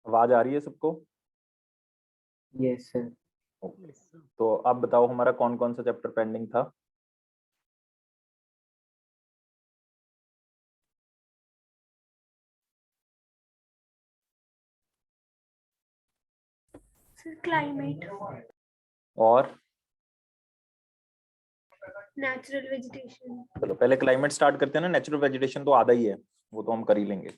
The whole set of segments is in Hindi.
आवाज आ रही है सबको? Yes sir. तो आप बताओ हमारा कौन कौन सा चैप्टर पेंडिंग था? सर क्लाइमेट और नेचुरल वेजिटेशन। चलो पहले क्लाइमेट स्टार्ट करते हैं ना। नेचुरल वेजिटेशन तो आधा ही है, वो तो हम कर ही लेंगे।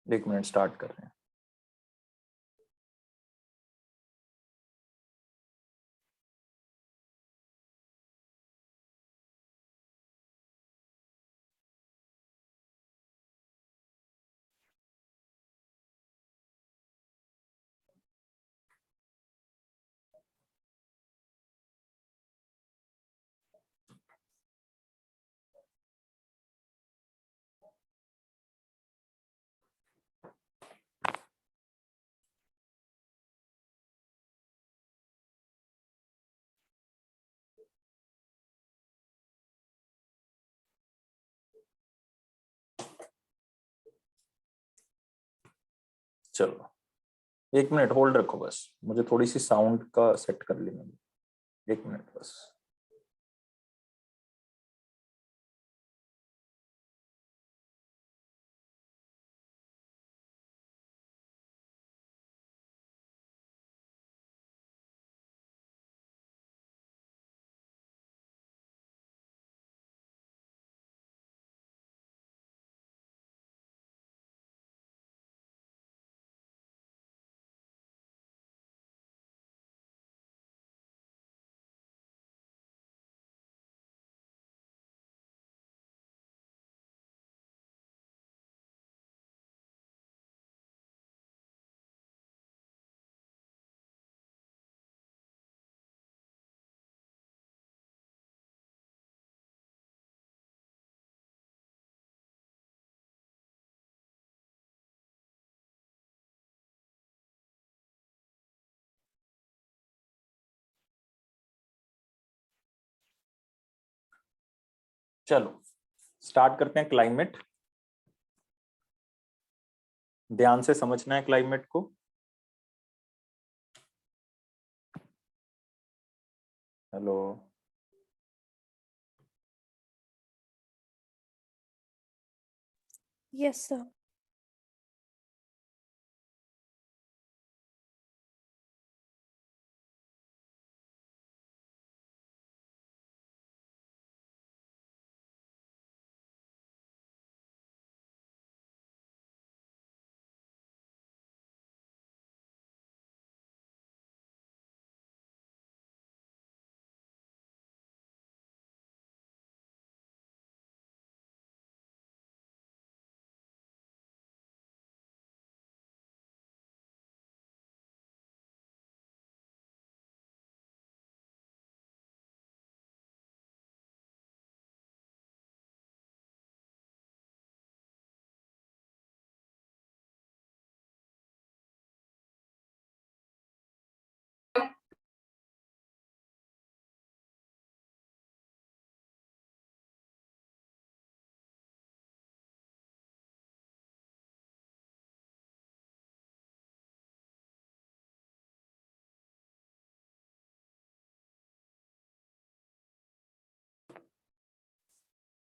एक मिनट, स्टार्ट कर रहे हैं। चलो एक मिनट होल्ड रखो बस, मुझे थोड़ी सी साउंड का सेट कर लेना। एक मिनट बस। चलो स्टार्ट करते हैं। क्लाइमेट, ध्यान से समझना है क्लाइमेट को। Hello, yes sir.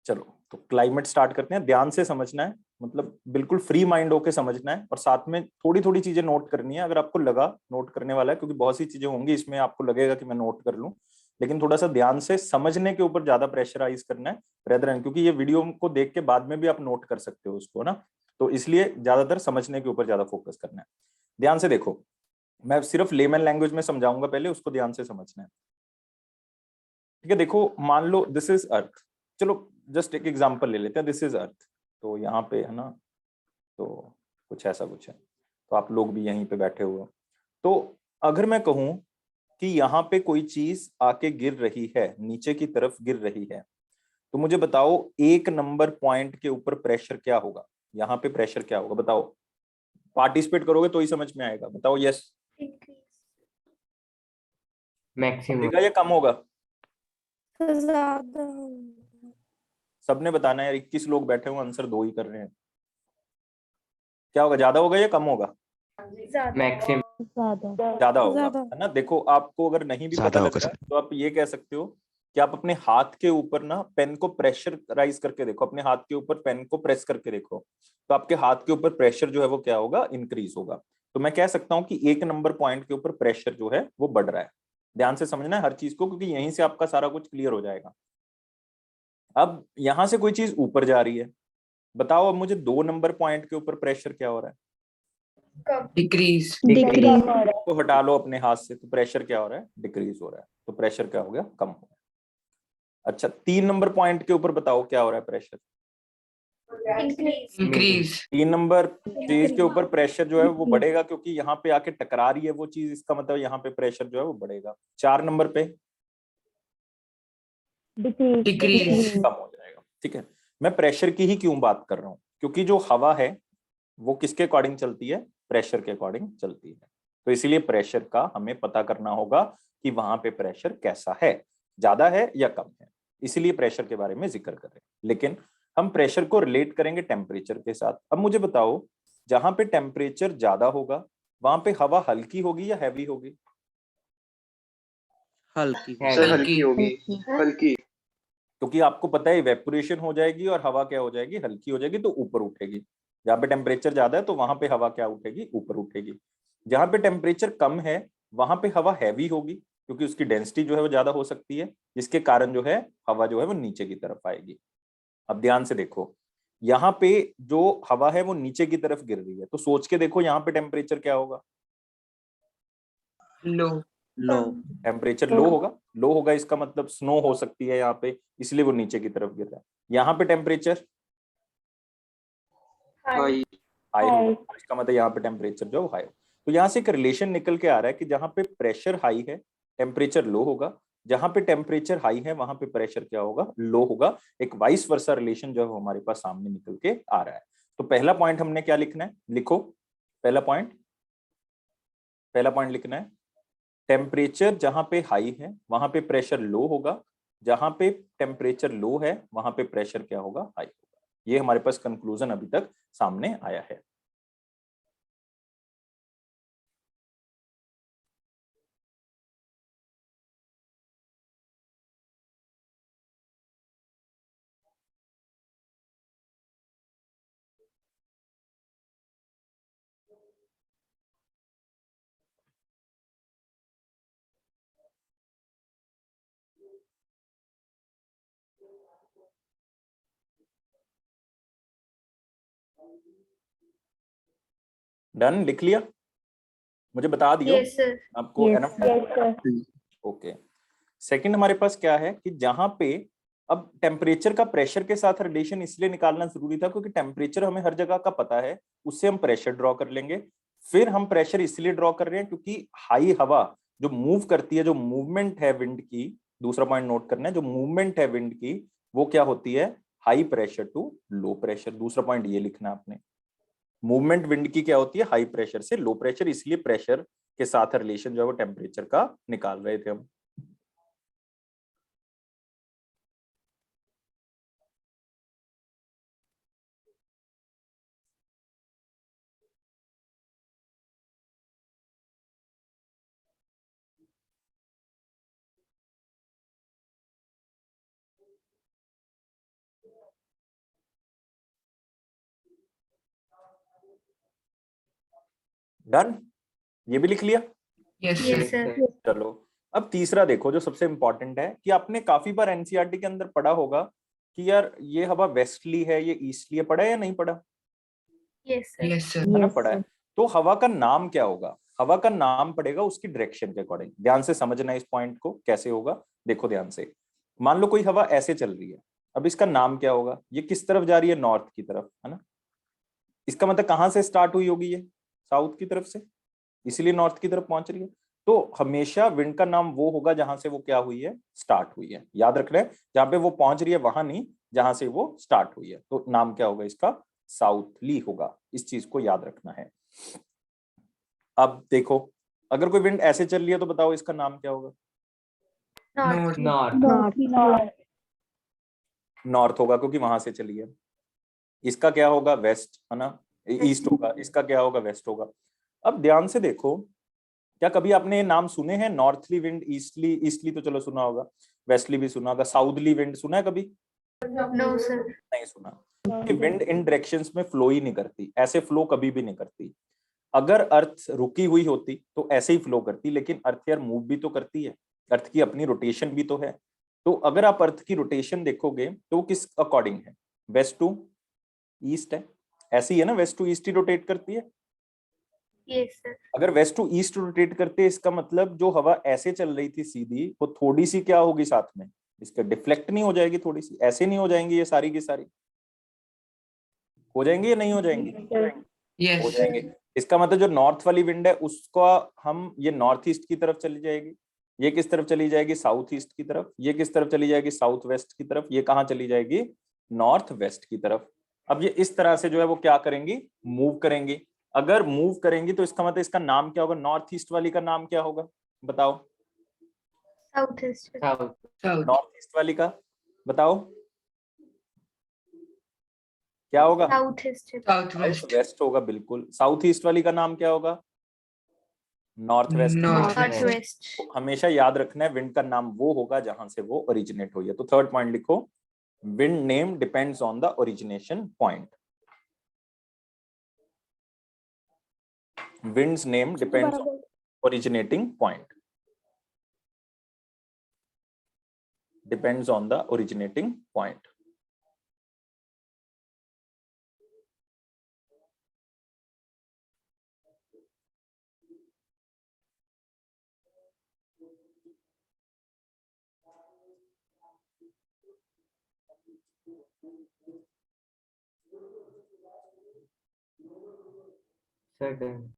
चलो तो क्लाइमेट स्टार्ट करते हैं। ध्यान से समझना है, मतलब बिल्कुल फ्री माइंड होके समझना है, और साथ में थोड़ी थोड़ी चीजें नोट करनी है अगर आपको लगा नोट करने वाला है, क्योंकि बहुत सी चीजें होंगी इसमें आपको लगेगा कि मैं नोट कर लूं, लेकिन थोड़ा सा ध्यान से समझने के ऊपर ज्यादा प्रेशराइज करना है रेदर देन, क्योंकि ये वीडियो को देख के बाद में भी आप नोट कर सकते हो उसको ना, तो इसलिए ज्यादातर समझने के ऊपर ज्यादा फोकस करना है। ध्यान से देखो, मैं सिर्फ लेमन लैंग्वेज में समझाऊंगा, पहले उसको ध्यान से समझना है। ठीक है, देखो मान लो दिस इज अर्थ। चलो जस्ट एक एग्जांपल ले लेते हैं, दिस इज अर्थ। तो यहाँ पे है ना, तो कुछ ऐसा कुछ है, तो आप लोग भी यहीं पे बैठे हुए हो। तो अगर मैं कहूं कि यहाँ पे कोई चीज आके गिर रही है, नीचे की तरफ गिर रही है, तो मुझे बताओ एक नंबर पॉइंट के ऊपर प्रेशर क्या होगा, यहाँ पे प्रेशर क्या होगा बताओ। पार्टिसिपेट करोगे तो ही समझ में आएगा। बताओ यस। Increase. मैक्सिमम। बढ़ेगा या कम होगा? ज्यादा। सबने बताना है यार, 21 लोग बैठे हुए आंसर 2 ही कर रहे हैं। क्या होगा, ज्यादा होगा या कम होगा? ज्यादा। मैक्सिमम। ज्यादा होगा, है ना। देखो आपको अगर नहीं भी पता ज्यादा लग होगा रहा है सर। तो आप ये कह सकते हो कि आप अपने हाथ के ऊपर ना पेन को प्रेशराइज करके देखो, अपने हाथ के ऊपर पेन को प्रेस करके देखो, तो आपके हाथ के ऊपर प्रेशर जो है वो क्या होगा, इंक्रीज होगा। तो मैं कह सकता हूं कि 1 नंबर पॉइंट के ऊपर प्रेशर जो है वो बढ़ रहा है। ध्यान से समझना है हर चीज को, क्योंकि यहीं से आपका सारा कुछ क्लियर हो जाएगा। अब यहां से कोई चीज ऊपर जा रही है, बताओ अब मुझे 2 नंबर पॉइंट के ऊपर प्रेशर क्या हो रहा है? डिक्रीज। तो हटा लो अपने हाथ से, तो प्रेशर क्या हो रहा है, डिक्रीज हो रहा है। तो प्रेशर क्या हो गया, कम हो गया। अच्छा 3 नंबर पॉइंट के ऊपर बताओ क्या हो रहा है प्रेशर? इंक्रीज। 3 नंबर चीज के ऊपर प्रेशर जो है वो बढ़ेगा, क्योंकि यहाँ पे आके टकरा रही है वो चीज, इसका मतलब यहाँ पे प्रेशर जो है वो बढ़ेगा। 4 नंबर पे डिक्रीज। कम हो जाएगा। ठीक है, मैं प्रेशर की ही क्यों बात कर रहा हूँ, क्योंकि जो हवा है वो किसके अकॉर्डिंग चलती है, प्रेशर के अकॉर्डिंग चलती है। तो इसीलिए प्रेशर का हमें पता करना होगा कि वहां पे प्रेशर कैसा है, ज्यादा है या कम है। इसीलिए प्रेशर के बारे में जिक्र कर रहे हैं। लेकिन हम प्रेशर को रिलेट करेंगे टेम्परेचर के साथ। अब मुझे बताओ, जहां पे टेम्परेचर ज्यादा होगा वहां पे हवा हल्की होगी या हैवी होगी? हल्की। सर हल्की होगी। हल्की। क्योंकि आपको पता है इवेपोरेशन हो जाएगी और हवा क्या हो जाएगी, हल्की हो जाएगी, तो ऊपर उठेगी। जहाँ पे टेम्परेचर ज्यादा है तो वहां पे हवा क्या उठेगी, ऊपर उठेगी। जहाँ पे टेम्परेचर कम है वहां पे हवा हैवी होगी, क्योंकि उसकी डेंसिटी जो है वो ज्यादा हो सकती है, जिसके कारण जो है हवा जो है वो नीचे की तरफ आएगी। अब ध्यान से देखो, यहाँ पे जो हवा है वो नीचे की तरफ गिर रही है, तो सोच के देखो यहाँ पे टेम्परेचर क्या होगा, लो। लो। टेम्परेचर लो होगा। लो होगा इसका मतलब स्नो हो सकती है यहाँ पे, इसलिए वो नीचे की तरफ गिर रहा है। यहाँ पे टेम्परेचर हाई। हाई होगा, इसका मतलब यहाँ पे टेम्परेचर जो हाई हो। तो यहाँ से एक रिलेशन निकल के आ रहा है कि जहाँ पे प्रेशर हाई है टेम्परेचर लो होगा, जहाँ पे टेम्परेचर हाई है वहां पे प्रेशर क्या होगा, लो होगा। एक वाइस वर्सा रिलेशन जो है हमारे पास सामने निकल के आ रहा है। तो पहला पॉइंट हमने क्या लिखना है, लिखो पहला पॉइंट लिखना है, टेम्परेचर जहां पे हाई है वहां पे प्रेशर लो होगा, जहां पे टेम्परेचर लो है वहां पे प्रेशर क्या होगा, हाई होगा। ये हमारे पास कंक्लूजन अभी तक सामने आया है। डन, लिख लिया, मुझे बता दियो Yes, sir. आपको एनफ। ओके, सेकंड हमारे पास क्या है कि जहां पे अब टेम्परेचर का प्रेशर के साथ रिलेशन इसलिए निकालना जरूरी था क्योंकि टेम्परेचर हमें हर जगह का पता है, उससे हम प्रेशर ड्रॉ कर लेंगे। फिर हम प्रेशर इसलिए ड्रॉ कर रहे हैं क्योंकि हाई हवा जो मूव करती है, जो मूवमेंट है विंड की, दूसरा पॉइंट नोट करना है, जो मूवमेंट है विंड की वो क्या होती है, high pressure to low pressure. दूसरा पॉइंट ये लिखना आपने, मूवमेंट विंड की क्या होती है, हाई प्रेशर से लो प्रेशर, इसलिए प्रेशर के साथ रिलेशन जो है वो टेम्परेचर का निकाल रहे थे हम। डन, ये भी लिख लिया। Yes Yes, sir. sir. चलो अब तीसरा देखो जो सबसे इंपॉर्टेंट है, कि आपने काफी बार एनसीईआरटी के अंदर पढ़ा होगा कि यार ये हवा वेस्टली है, ये ईस्टली है, पढ़ा है या नहीं पढ़ा? Yes, sir. Yes sir. है ना, पढ़ा है। तो हवा का नाम क्या होगा, हवा का नाम पड़ेगा उसकी डायरेक्शन के अकॉर्डिंग। ध्यान से समझना इस पॉइंट को, कैसे होगा देखो ध्यान से। मान लो कोई हवा ऐसे चल रही है, अब इसका नाम क्या होगा, ये किस तरफ जा रही है, नॉर्थ की तरफ, है ना। इसका मतलब कहाँ से स्टार्ट हुई होगी, ये साउथ की तरफ से, इसीलिए नॉर्थ की तरफ पहुंच रही है। तो हमेशा विंड का नाम वो होगा जहां से वो क्या हुई है, स्टार्ट हुई है। याद रख रहे हैं, जहां पे वो पहुंच रही है वहां नहीं, जहां से वो स्टार्ट हुई है। तो नाम क्या होगा इसका, साउथली होगा। इस चीज को याद रखना है। अब देखो, अगर कोई विंड ऐसे चल रही है तो बताओ इसका नाम क्या होगा? North. North. नॉर्थ होगा क्योंकि वहां से चली है। इसका क्या होगा? वेस्ट, है ना, ईस्ट होगा। इसका क्या होगा? वेस्ट होगा। अब ध्यान से देखो, क्या कभी आपने ये नाम सुने हैं? नॉर्थली विंड, ईस्टली, ईस्टली तो चलो सुना होगा, वेस्टली भी सुना होगा, साउथली विंड सुना है कभी? No, sir. नहीं सुना। कि विंड इन डायरेक्शंस में फ्लो ही नहीं करती, ऐसे फ्लो कभी भी नहीं करती। अगर अर्थ रुकी हुई होती तो ऐसे ही फ्लो करती, लेकिन अर्थ यार मूव भी तो करती है, अर्थ की अपनी रोटेशन भी तो है। तो अगर आप अर्थ की रोटेशन देखोगे तो वो किस अकॉर्डिंग है? वेस्ट टू ईस्ट है, ऐसी ही है ना, वेस्ट टू ईस्ट ही रोटेट करती है। Yes, sir. अगर वेस्ट टू ईस्ट रोटेट करते हैं, इसका मतलब जो हवा ऐसे चल रही थी सीधी, वो थोड़ी सी क्या होगी साथ में, इसका डिफ्लेक्ट नहीं हो जाएगी? थोड़ी सी ऐसे नहीं हो जाएंगी ये सारी की सारी? हो जाएंगी या नहीं हो जाएंगी? हो Yes. जाएंगे। इसका मतलब जो नॉर्थ वाली विंड है उसका हम, ये नॉर्थ ईस्ट की तरफ चली जाएगी, ये किस तरफ चली जाएगी? साउथ ईस्ट की तरफ। ये किस तरफ चली जाएगी? साउथ वेस्ट की तरफ। ये कहाँ चली जाएगी? नॉर्थ वेस्ट की तरफ। अब ये इस तरह से जो है वो क्या करेंगी? मूव करेंगी। अगर मूव करेंगी तो इसका मतलब इसका नाम क्या होगा? नॉर्थ ईस्ट वाली का नाम क्या होगा बताओ? Southeast. South. South. North east वाली का बताओ क्या होगा? Southeast. South Southwest. वेस्ट होगा, बिल्कुल। साउथ ईस्ट वाली का नाम क्या होगा? North west. Northwest. Northwest. हमेशा याद रखना है, विंड का नाम वो होगा जहां से वो ओरिजिनेट हुई है। तो थर्ड पॉइंट लिखो, wind name depends on the origination point. Winds name depends on originating point, depends on the originating point. Sir, done.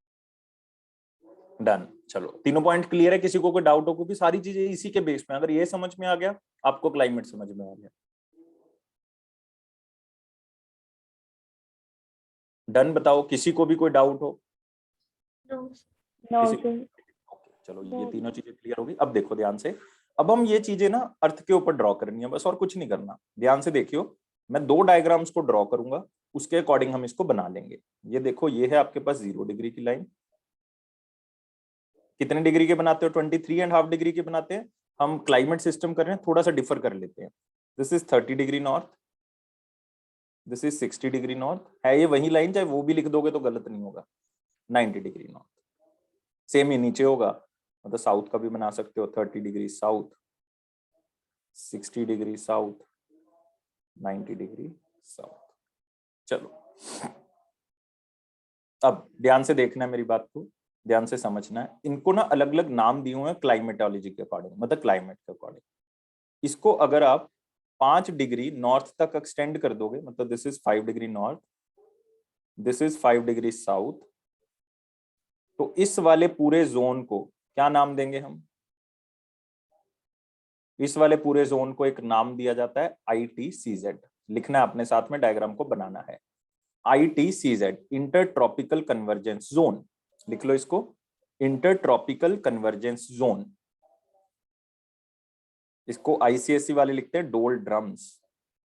Done. चलो, तीनों पॉइंट क्लियर है? किसी को कोई डाउट हो? क्योंकि सारी चीजें इसी के बेस में, अगर ये समझ में आ गया आपको, क्लाइमेट समझ में आ गया। डन। बताओ किसी को भी कोई डाउट हो? No. किसी को? ओके, चलो ये तीनों चीजें क्लियर होगी। अब देखो ध्यान से, अब हम ये चीजें ना अर्थ के ऊपर ड्रॉ करनी है बस, और कुछ नहीं करना। ध्यान से देखियो, मैं दो डायग्राम्स को ड्रॉ करूंगा, उसके अकॉर्डिंग हम इसको बना लेंगे। ये देखो, ये है आपके पास 0 डिग्री की लाइन। कितने डिग्री के बनाते हो? 23.5 डिग्री के बनाते हैं। हम क्लाइमेट सिस्टम कर रहे हैं, थोड़ा सा डिफर कर लेते हैं। This is 30 degree north, this is 60 degree north. है ये वही लाइन, चाहे वो भी लिख दोगे तो गलत नहीं होगा। 90 डिग्री नॉर्थ, सेम ही नीचे होगा, मतलब साउथ का भी बना सकते हो। 30 degree south, 60 degree south, 90 degree south. चलो, अब ध्यान से देखना है मेरी बात को, ध्यान से समझना है। इनको ना अलग अलग नाम दिए हुए हैं क्लाइमेटोलॉजी के अकॉर्डिंग, मतलब क्लाइमेट के अकॉर्डिंग। इसको अगर आप 5 डिग्री नॉर्थ तक एक्सटेंड कर दोगे, मतलब this is 5 degree north, this is 5 degree south, तो इस वाले पूरे जोन को क्या नाम देंगे हम? इस वाले पूरे जोन को एक नाम दिया जाता है ITCZ। लिखना है अपने साथ में, डायग्राम को बनाना है। ITCZ, inter tropical convergence zone. लिख लो इसको, इंटर ट्रॉपिकल कन्वर्जेंस जोन। इसको ICSE वाले लिखते हैं डोल ड्रम्स,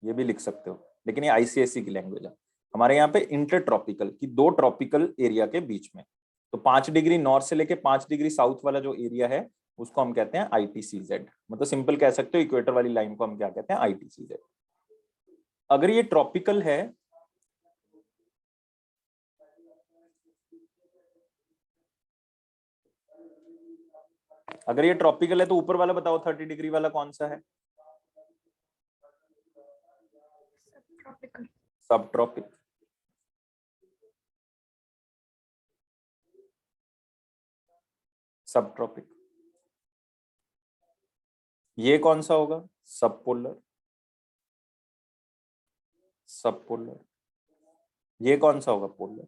ये भी लिख सकते हो, लेकिन ये ICSE की लैंग्वेज है। हमारे यहाँ पे इंटर ट्रॉपिकल की, दो ट्रॉपिकल एरिया के बीच में। तो 5 डिग्री नॉर्थ से लेके 5 डिग्री साउथ वाला जो एरिया है उसको हम कहते हैं ITCZ। मतलब सिंपल कह सकते हो, इक्वेटर वाली लाइन को हम क्या कहते हैं? ITCZ। अगर ये ट्रॉपिकल है, अगर ये ट्रॉपिकल है तो ऊपर वाला बताओ 30 डिग्री वाला कौन सा है? Subtropical. सब ट्रॉपिक। सब ट्रॉपिक। ये कौन सा होगा? सब पोलर। सब पोलर। ये कौन सा होगा? पोलर।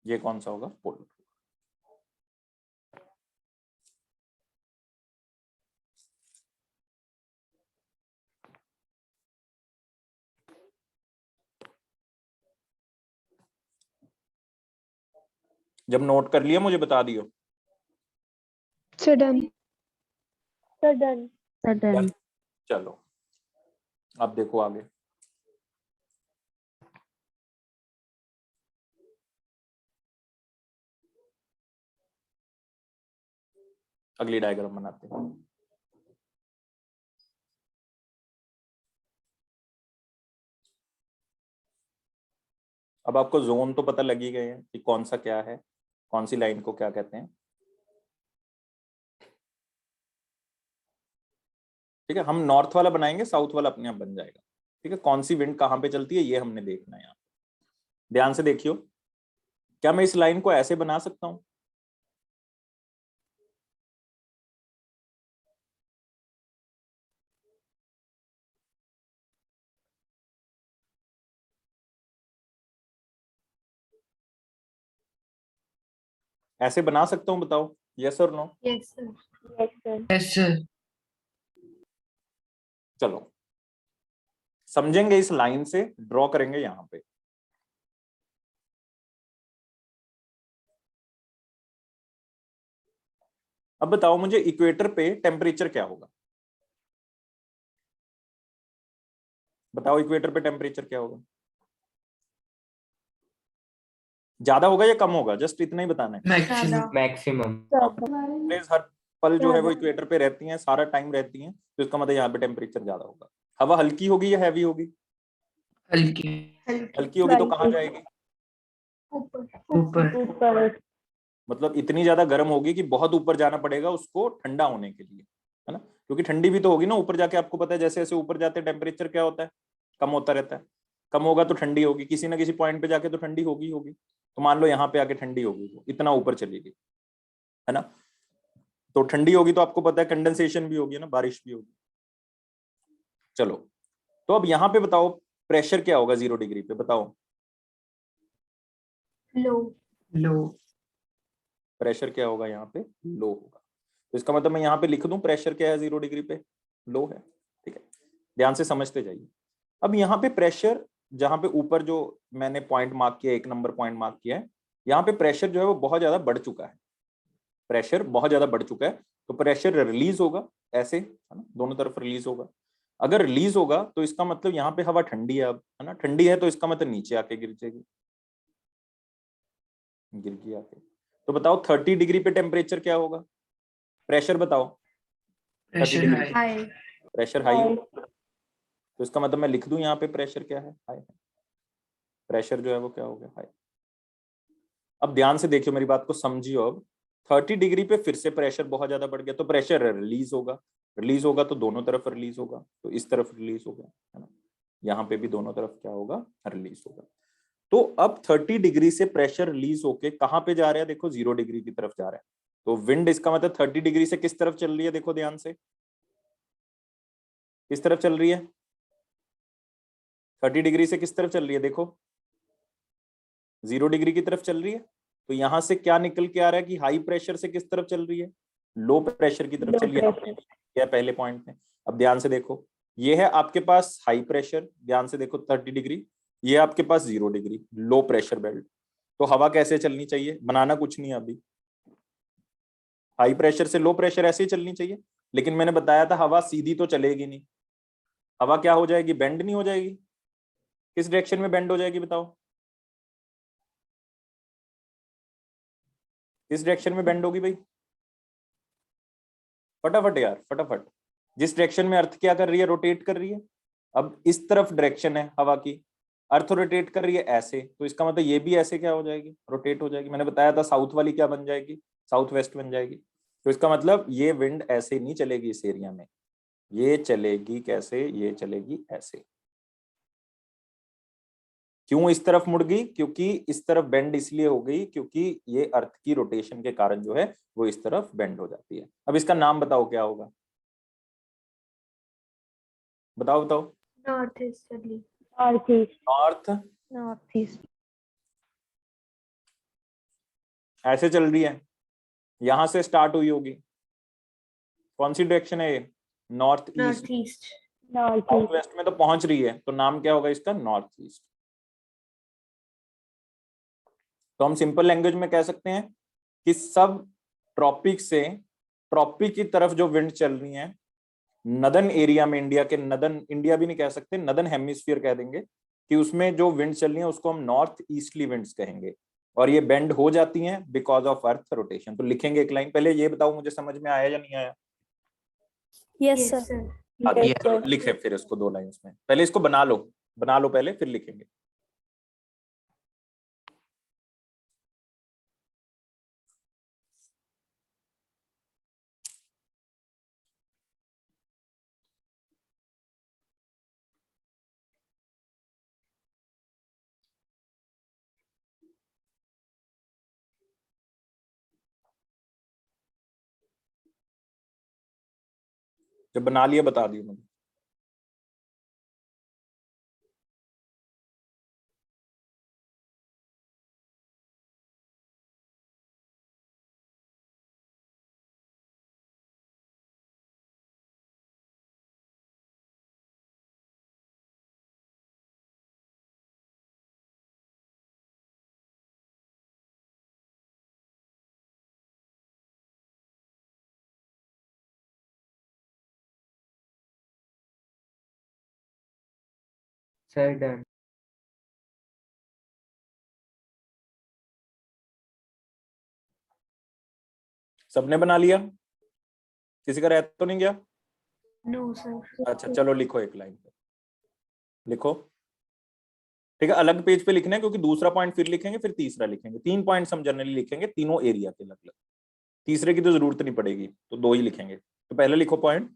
ये कौन सा होगा? पोलर। जब नोट कर लिया मुझे बता दियो। Sudden. Sudden. Sudden. चलो अब देखो आगे। अगली डायग्राम बनाते हैं। अब आपको जोन तो पता लग ही गए हैं कि कौन सा क्या है, कौन सी लाइन को क्या कहते हैं। ठीक है, हम नॉर्थ वाला बनाएंगे, साउथ वाला अपने आप बन जाएगा। ठीक है, कौन सी विंड कहां पे चलती है ये हमने देखना है। यहाँ ध्यान से देखियो, क्या मैं इस लाइन को ऐसे बना सकता हूं? ऐसे बना सकता हूं, बताओ यस और no. Yes, sir. Yes, sir. Yes, sir. चलो समझेंगे, इस लाइन से ड्रॉ करेंगे यहां पे। अब बताओ मुझे इक्वेटर पे टेम्परेचर क्या होगा? बताओ इक्वेटर पे टेम्परेचर क्या होगा? ज्यादा होगा या कम होगा? जस्ट इतना ही बताना है। Maximum. Maximum. प्लेस हर पल जो है वो इक्वेटर पे रहती हैं, सारा टाइम रहती हैं, तो इसका मतलब यहाँ पे टेम्परेचर ज्यादा होगा। हवा हल्की होगी या हैवी होगी? हल्की. हल्की होगी तो कहाँ जाएगी? ऊपर. ऊपर. मतलब इतनी ज्यादा गर्म होगी कि बहुत ऊपर जाना पड़ेगा उसको ठंडा होने के लिए, है ना? क्योंकि ठंडी भी तो होगी ना ऊपर जाके। आपको पता है जैसे जैसे ऊपर जाते हैं टेम्परेचर क्या होता है, कम होता रहता है। कम होगा तो ठंडी होगी, किसी ना किसी पॉइंट पे जाके तो ठंडी होगी होगी। तो मान लो यहाँ पे आके ठंडी होगी, वो इतना ऊपर चली गई, है ना? तो ठंडी होगी तो आपको पता है कंडेंसेशन भी होगी ना, बारिश भी होगी। चलो तो अब यहाँ पे बताओ प्रेशर क्या होगा 0 डिग्री पे? बताओ Low. प्रेशर क्या होगा यहाँ पे? लो होगा। तो इसका मतलब मैं यहाँ पे लिख दूं प्रेशर क्या है 0 डिग्री पे? लो है। ठीक है, ध्यान से समझते जाइए। अब यहाँ पे प्रेशर, जहां पे ऊपर जो मैंने पॉइंट मार्क किया, 1 नंबर पॉइंट मार्क किया है, यहाँ पे प्रेशर जो है वो बहुत ज्यादा बढ़ चुका है। प्रेशर बहुत ज्यादा बढ़ चुका है, तो प्रेशर रिलीज होगा ऐसे, है ना? दोनों तरफ रिलीज होगा। अगर रिलीज होगा तो इसका मतलब यहाँ पे हवा ठंडी है अब, है ना? ठंडी है तो इसका मतलब नीचे आके गिर जाएगी, गिर गई आके। तो बताओ 30 डिग्री पे टेम्परेचर क्या होगा? प्रेशर बताओ। 30 Pressure degree high. High. Pressure high हो, तो इसका मतलब मैं लिख दूं यहाँ पे प्रेशर क्या है? हाई है। प्रेशर जो है वो क्या हो गया? हाई। अब ध्यान से देखियो, मेरी बात को समझियो। अब 30 डिग्री पे फिर से प्रेशर बहुत ज्यादा बढ़ गया, तो प्रेशर रिलीज होगा। रिलीज होगा तो दोनों तरफ रिलीज होगा, तो इस तरफ रिलीज होगा, है ना? यहाँ पे भी दोनों तरफ क्या होगा? रिलीज होगा। तो अब 30 डिग्री से प्रेशर रिलीज होके कहाँ पे जा रहा है? देखो 0 डिग्री की तरफ जा रहा है। तो विंड इसका मतलब 30 डिग्री से किस तरफ चल रही है? देखो ध्यान से, किस तरफ चल रही है? 30 डिग्री से किस तरफ चल रही है? देखो 0 डिग्री की तरफ चल रही है। तो यहां से क्या निकल के आ रहा है कि हाई प्रेशर से किस तरफ चल रही है? लो प्रेशर की तरफ चल रही है, क्या पहले पॉइंट में। अब ध्यान से देखो, ये है आपके पास हाई प्रेशर, ध्यान से देखो 30 डिग्री, ये आपके पास 0 डिग्री लो प्रेशर बेल्ट। तो हवा कैसे चलनी चाहिए? बनाना कुछ नहीं अभी, हाई प्रेशर से लो प्रेशर ऐसे ही चलनी चाहिए। लेकिन मैंने बताया था हवा सीधी तो चलेगी नहीं, हवा क्या हो जाएगी? बेंड नहीं हो जाएगी? किस डायरेक्शन में बेंड हो जाएगी बताओ? किस डायरेक्शन में बेंड होगी भाई? फटाफट यार फटाफट। जिस डायरेक्शन में अर्थ क्या कर रही है? रोटेट कर रही है। अब इस तरफ डायरेक्शन है हवा की, अर्थ रोटेट कर रही है ऐसे, तो इसका मतलब ये भी ऐसे क्या हो जाएगी? रोटेट हो जाएगी। मैंने बताया था साउथ वाली क्या बन जाएगी? साउथ वेस्ट बन जाएगी। तो इसका मतलब ये विंड ऐसे नहीं चलेगी इस एरिया में, ये चलेगी कैसे? ये चलेगी ऐसे। क्यों इस तरफ मुड़ गई? क्योंकि इस तरफ बेंड इसलिए हो गई क्योंकि ये अर्थ की रोटेशन के कारण जो है वो इस तरफ बेंड हो जाती है। अब इसका नाम बताओ क्या होगा? बताओ बताओ। Northeasterly. North Northeast. ऐसे चल रही है, यहां से स्टार्ट हुई होगी। कौन सी डायरेक्शन है ये? North east. Northeast. South west में तो पहुंच रही है, तो नाम क्या होगा इसका? North east. तो हम सिंपल लैंग्वेज में कह सकते हैं कि सब ट्रॉपिक से ट्रॉपिक की तरफ जो विंड चल रही है नदर्न एरिया में, इंडिया के नदर्न, इंडिया भी नहीं कह सकते, नदर्न हेमिस्फीयर कह देंगे, कि उसमें जो विंड चल रही है उसको हम नॉर्थ ईस्टली विंड्स कहेंगे, और ये बेंड हो जाती हैं बिकॉज ऑफ अर्थ रोटेशन। तो लिखेंगे एक लाइन। पहले ये बताओ मुझे समझ में आया या नहीं आया? Yes, Yes, sir. sir. आगे Yes, sir. लिखे फिर इसको 2 लाइंस में। पहले इसको बना लो पहले, फिर लिखेंगे। जब बना लिया बता दियो मुझे। Sir, done. सबने बना लिया? किसी का रह तो नहीं गया? No, sir. अच्छा चलो लिखो एक लाइन पे, लिखो। ठीक है, अलग पेज पे लिखना है क्योंकि दूसरा पॉइंट फिर लिखेंगे, फिर तीसरा लिखेंगे। 3 पॉइंट्स हम जनरली लिखेंगे, तीनों एरिया के अलग अलग। तीसरे की तो जरूरत नहीं पड़ेगी, तो 2 ही लिखेंगे। तो पहले लिखो पॉइंट,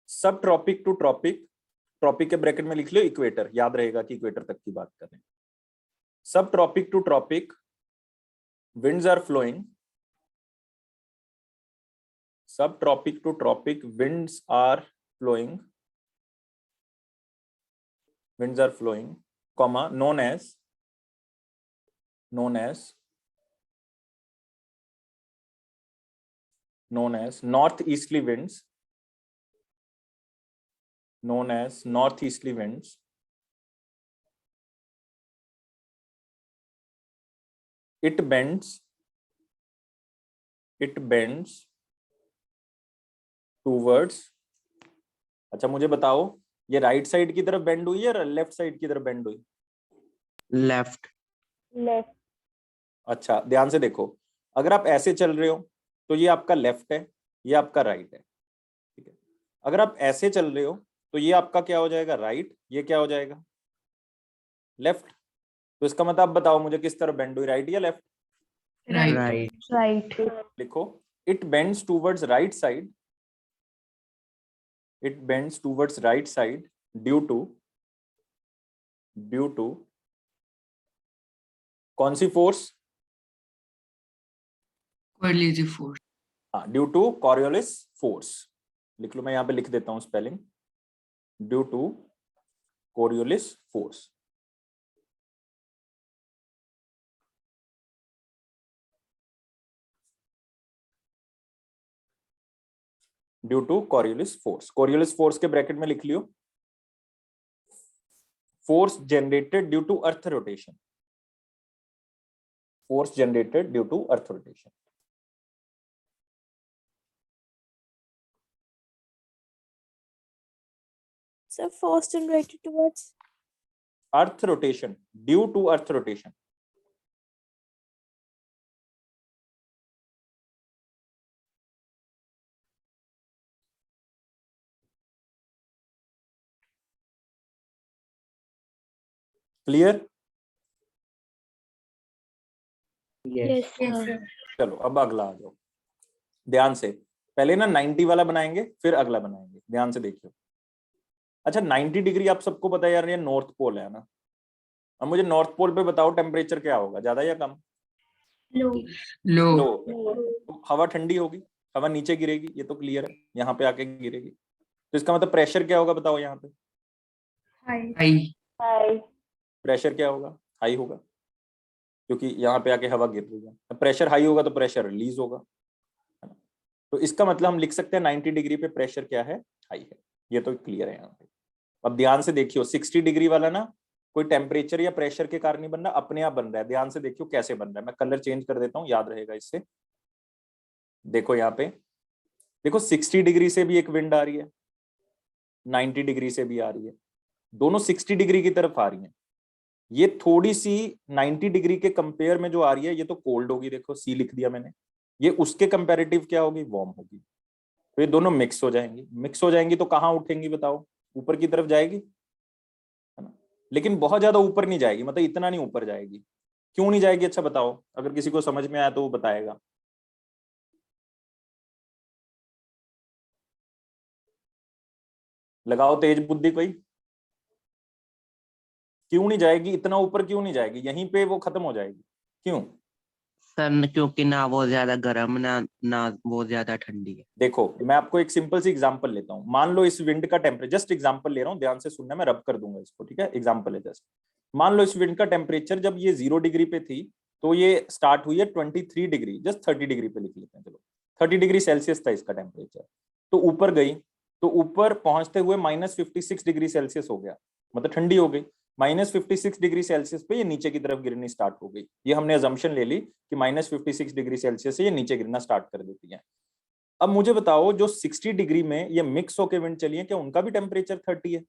सब ट्रॉपिक टू ट्रॉपिक, ट्रॉपिक के ब्रैकेट में लिख लो इक्वेटर, याद रहेगा कि इक्वेटर तक की बात कर रहे हैं। सब tropic to tropic winds are flowing, subtropic to tropic winds are flowing, comma, known as northeasterly winds, it bends towards, अच्छा मुझे बताओ ये राइट साइड की तरफ बेंड हुई है या लेफ्ट साइड की तरफ बेंड हुई? Left. Left. अच्छा ध्यान से देखो, अगर आप ऐसे चल रहे हो तो ये आपका लेफ्ट है, ये आपका राइट है, ठीक है। अगर आप ऐसे चल रहे हो तो ये आपका क्या हो जाएगा? राइट, ये क्या हो जाएगा? लेफ्ट। तो इसका मतलब आप बताओ मुझे किस तरफ बेंड हुई, राइट या लेफ्ट? Right. Right. Right. लिखो, it bends towards right side, due to कौन सी फोर्स? Coalitive force. हाँ, ड्यू टू कॉरियोलिस फोर्स। लिख लो, मैं यहाँ पे लिख देता हूँ spelling, due to Coriolis force. Due to Coriolis force. Coriolis force के ब्रैकेट में लिख लियो, force generated due to earth rotation, force generated due to earth rotation. So force generated towards earth rotation, due to earth rotation. Clear? Yes. yes, Yes, sir. sir. चलो अब अगला आ जाओ, ध्यान से। पहले ना 90 वाला बनाएंगे, फिर अगला बनाएंगे, ध्यान से देखियो। अच्छा 90 डिग्री आप सबको पता है यार, ये नॉर्थ पोल है ना। अब मुझे नॉर्थ पोल पे बताओ टेम्परेचर क्या होगा, ज्यादा या कम? Low. Low. लो। तो हवा ठंडी होगी, हवा नीचे गिरेगी, ये तो क्लियर है, यहाँ पे आके गिरेगी। तो इसका मतलब प्रेशर क्या होगा बताओ? यहाँ पे High. High. High. प्रेशर क्या होगा? हाई होगा, क्योंकि यहाँ पे आके हवा गिर रही है। अब प्रेशर हाई होगा तो प्रेशर रिलीज होगा, है ना? तो इसका मतलब हम लिख सकते हैं 90 डिग्री पे प्रेशर क्या है? हाई है। ये तो क्लियर है यहाँ पे। अब ध्यान से देखियो, 60 डिग्री वाला ना कोई टेम्परेचर या प्रेशर के कारण नहीं बन रहा, अपने आप बन रहा है। ध्यान से देखियो कैसे बन रहा है। मैं कलर चेंज कर देता हूँ, याद रहेगा इससे। देखो यहाँ पे, देखो 60 डिग्री से भी एक विंड आ रही है, 90 डिग्री से भी आ रही है, दोनों 60 डिग्री की तरफ आ रही है। ये थोड़ी सी 90 डिग्री के कंपेयर में जो आ रही है ये तो कोल्ड होगी, देखो सी लिख दिया मैंने। ये उसके कंपैरेटिव क्या होगी, वार्म होगी। तो ये दोनों मिक्स हो जाएंगी। मिक्स हो जाएंगी तो कहाँ उठेंगी बताओ, ऊपर की तरफ जाएगी, है ना। लेकिन बहुत ज्यादा ऊपर नहीं जाएगी, मतलब इतना नहीं ऊपर जाएगी। क्यों नहीं जाएगी, अच्छा बताओ, अगर किसी को समझ में आया तो वो बताएगा। लगाओ तेज बुद्धि कोई। क्यों नहीं जाएगी, इतना ऊपर क्यों नहीं जाएगी, यहीं पे वो खत्म हो जाएगी। क्यों? सर क्योंकि ना वो ज्यादा गर्म ना ना वो ज्यादा ठंडी है। देखो मैं आपको एक सिंपल सी एग्जांपल लेता हूं। मान लो इस विंड का टेम्परेचर, जस्ट एग्जांपल ले रहा हूं, ध्यान से सुनना, मैं रब कर दूंगा इसको, ठीक है, एग्जांपल है जस्ट। मान लो इस विंड का टेम्परेचर जब ये 0 डिग्री पे थी तो ये स्टार्ट हुई है 23 डिग्री, जस्ट 30 डिग्री पे लिख लेते हैं, चलो 30 डिग्री सेल्सियस था इसका टेम्परेचर। तो ऊपर गई, तो ऊपर पहुंचते हुए -56 डिग्री सेल्सियस हो गया, मतलब ठंडी हो गई। -56 डिग्री सेल्सियस पे ये नीचे की तरफ गिरनी स्टार्ट हो गई। ये हमने अजम्पशन ले ली कि -56 डिग्री सेल्सियस से ये नीचे गिरना स्टार्ट कर देती है। अब मुझे बताओ, जो 60 डिग्री में ये मिक्स होके विंड चली है, क्या उनका भी टेम्परेचर 30 है?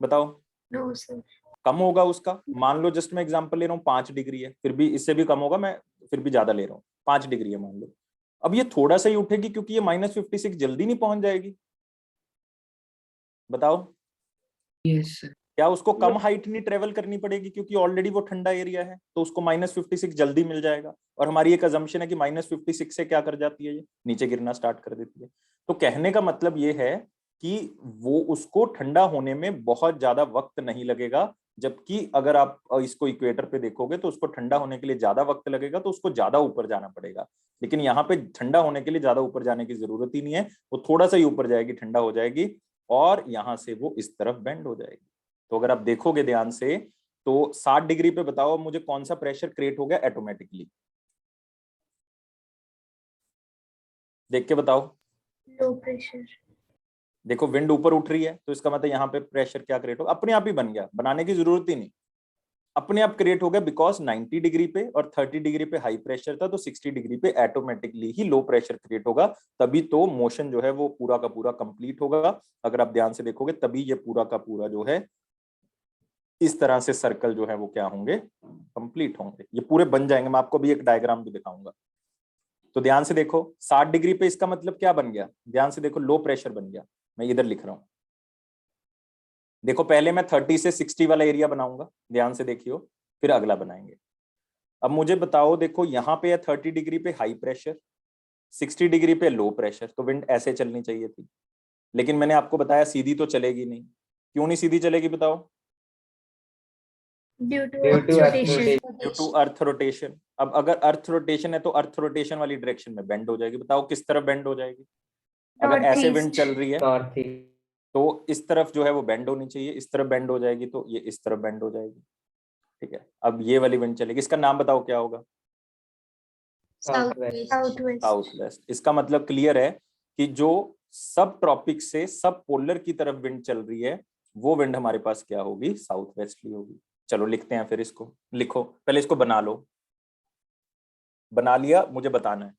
बताओ। No, sir. कम होगा उसका। मान लो जस्ट मैं एग्जांपल ले रहा हूँ 5 डिग्री है, फिर भी इससे भी कम होगा, मैं फिर भी ज्यादा ले रहा हूँ, 5 डिग्री है मान लो। अब ये थोड़ा सा ही उठेगी क्योंकि ये -56 जल्दी नहीं पहुंच जाएगी। बताओ, Yes, sir. क्या उसको कम हाइट नहीं ट्रेवल करनी पड़ेगी क्योंकि ऑलरेडी वो ठंडा एरिया है, तो उसको -56 जल्दी मिल जाएगा। और हमारी एक अजम्पशन है कि -56 से क्या कर जाती है, ये नीचे गिरना स्टार्ट कर देती है। तो कहने का मतलब ये है कि वो उसको ठंडा होने में बहुत ज्यादा वक्त नहीं लगेगा, जबकि अगर आप इसको इक्वेटर पे देखोगे तो उसको ठंडा होने के लिए ज्यादा वक्त लगेगा, तो उसको ज्यादा ऊपर जाना पड़ेगा। लेकिन यहाँ पे ठंडा होने के लिए ज्यादा ऊपर जाने की जरूरत ही नहीं है, वो थोड़ा सा ही ऊपर जाएगी, ठंडा हो जाएगी, और यहां से वो इस तरफ बेंड हो जाएगी। तो अगर आप देखोगे ध्यान से, तो 60 डिग्री पे बताओ मुझे कौन सा प्रेशर क्रिएट हो गया ऑटोमेटिकली, देख के बताओ। Low pressure. देखो विंड ऊपर उठ रही है, तो इसका मतलब यहाँ पे प्रेशर क्या क्रिएट होगा, अपने आप ही बन गया, बनाने की जरूरत ही नहीं, अपने आप क्रिएट हो गया। बिकॉज 90 डिग्री पे और 30 डिग्री पे हाई प्रेशर था, तो 60 डिग्री पे ऑटोमेटिकली ही लो प्रेशर क्रिएट होगा। तभी तो मोशन जो है वो पूरा का पूरा कंप्लीट होगा। अगर आप ध्यान से देखोगे तभी ये पूरा का पूरा जो है इस तरह से सर्कल जो है वो क्या होंगे, कंप्लीट होंगे, ये पूरे बन जाएंगे। मैं आपको भी एक डायग्राम भी दिखाऊंगा। तो ध्यान से देखो 60 डिग्री पे इसका मतलब क्या बन गया, ध्यान से देखो, लो प्रेशर बन गया। मैं इधर लिख रहा हूं, देखो पहले मैं 30 से 60 वाला एरिया बनाऊंगा, ध्यान से देखियो, फिर अगला बनाएंगे। अब मुझे बताओ, देखो यहाँ पे है 30 डिग्री पे हाई प्रेशर, 60 डिग्री पे लो प्रेशर, तो विंड ऐसे चलनी चाहिए थी। लेकिन मैंने आपको बताया सीधी तो चलेगी नहीं। क्यों नहीं सीधी चलेगी बताओ? Due to Due Earth's to Earth's rotation. Due to earth rotation. अब अगर अर्थ रोटेशन है तो अर्थ रोटेशन वाली डायरेक्शन में बेंड हो जाएगी। बताओ किस तरफ बेंड हो जाएगी? अगर ऐसे विंड Northeast. चल रही है नॉर्थ ईस्ट। तो इस तरफ जो है वो बेंड होनी चाहिए, इस तरफ बेंड हो जाएगी तो ये इस तरफ बेंड हो जाएगी, ठीक है। अब ये वाली विंड चलेगी, इसका नाम बताओ क्या होगा? Southwest. Southwest. South west. इसका मतलब क्लियर है कि जो सब ट्रॉपिक से सब पोलर की तरफ विंड चल रही है, वो विंड हमारे पास क्या होगी, साउथ वेस्टली होगी। चलो लिखते हैं फिर इसको, लिखो पहले इसको बना लो। बना लिया, मुझे बताना है।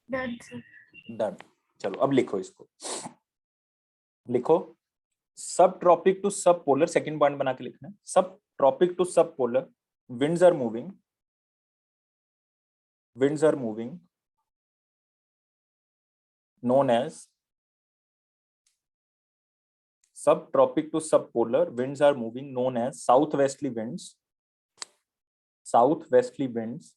Done, sir. डन। चलो अब लिखो इसको, लिखो सब ट्रॉपिक टू सब पोलर, सेकंड पॉइंट बना के लिखना है, सब ट्रॉपिक टू सब polar winds are moving, winds are moving known as subtropic to subpolar winds are moving known as southwesterly winds, southwesterly winds,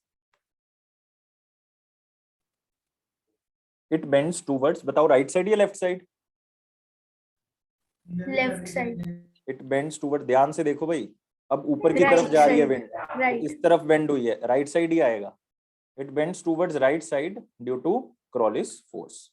it bends towards, बताओ राइट साइड या left side? Left side. It bends toward, ध्यान से देखो भाई, अब ऊपर की Right तरफ जा रही है side. विंड, तो Right. इस तरफ बेंड हुई है, राइट साइड ही आएगा। It bends towards right side due to Coriolis force.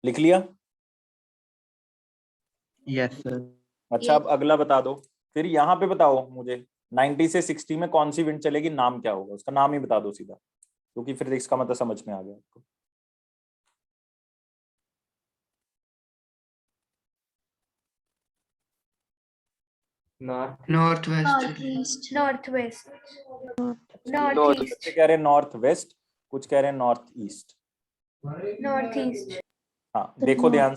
लिख लिया? Yes sir. अच्छा अब अगला बता दो, फिर यहाँ पे बताओ मुझे 90 से 60 में कौन सी विंड चलेगी, नाम क्या होगा उसका, नाम ही बता दो सीधा, क्योंकि फिर इसका मतलब समझ में आ गया आपको। Northwest. Northeast. Northwest. कुछ Northeast. बच्चे कह रहे हैं नॉर्थ वेस्ट, कुछ कह रहे हैं नॉर्थ ईस्ट। Northeast. हाँ देखो ध्यान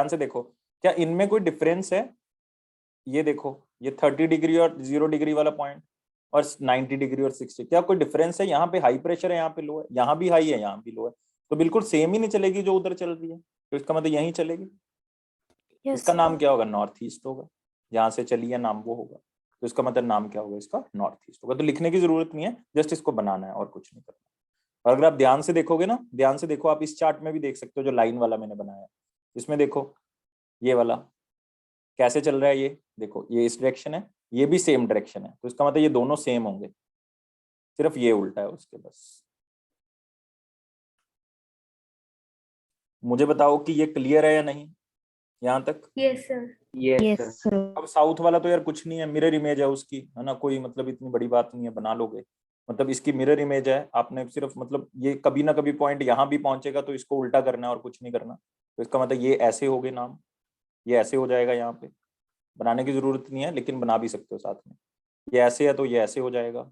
से देखो, क्या इनमें कोई डिफरेंस है? ये देखो, ये 30 डिग्री और 0 डिग्री वाला पॉइंट और 90 डिग्री और 60, क्या कोई डिफरेंस है? यहाँ पे हाई प्रेशर है, यहाँ पे लो है, यहाँ भी हाई है, यहाँ भी लो है, तो बिल्कुल सेम ही नहीं चलेगी जो उधर चल रही है, तो इसका मतलब यहीं चलेगी। Yes. इसका नाम क्या होगा? नॉर्थ ईस्ट होगा। जहां से चली है नाम वो होगा, तो इसका मतलब नाम क्या होगा? इसका नॉर्थ ईस्ट होगा। तो लिखने की जरूरत नहीं है, जस्ट इसको बनाना है और कुछ नहीं करना। और अगर आप ध्यान से देखोगे ना, ध्यान से देखो, आप इस चार्ट में भी देख सकते हो जो लाइन वाला मैंने बनाया है, इसमें देखो ये वाला कैसे चल रहा है, ये देखो, ये इस डायरेक्शन है, ये भी सेम डायरेक्शन है, तो इसका मतलब ये दोनों सेम होंगे, सिर्फ ये उल्टा है उसके। बस मुझे बताओ कि ये क्लियर है या नहीं यहाँ तक? Yes, sir. Yes, sir. अब साउथ वाला तो यार कुछ नहीं है, मिरर इमेज है उसकी, है ना, कोई मतलब इतनी बड़ी बात नहीं है, बना लोगे। मतलब इसकी मिरर इमेज है, आपने सिर्फ मतलब ये कभी ना कभी पॉइंट यहाँ भी पहुंचेगा, तो इसको उल्टा करना है और कुछ नहीं करना। तो इसका मतलब ये ऐसे हो गए नाम, ये ऐसे हो जाएगा, यहाँ पे बनाने की जरूरत नहीं है, लेकिन बना भी सकते हो साथ में। ये ऐसे है तो ये ऐसे हो जाएगा,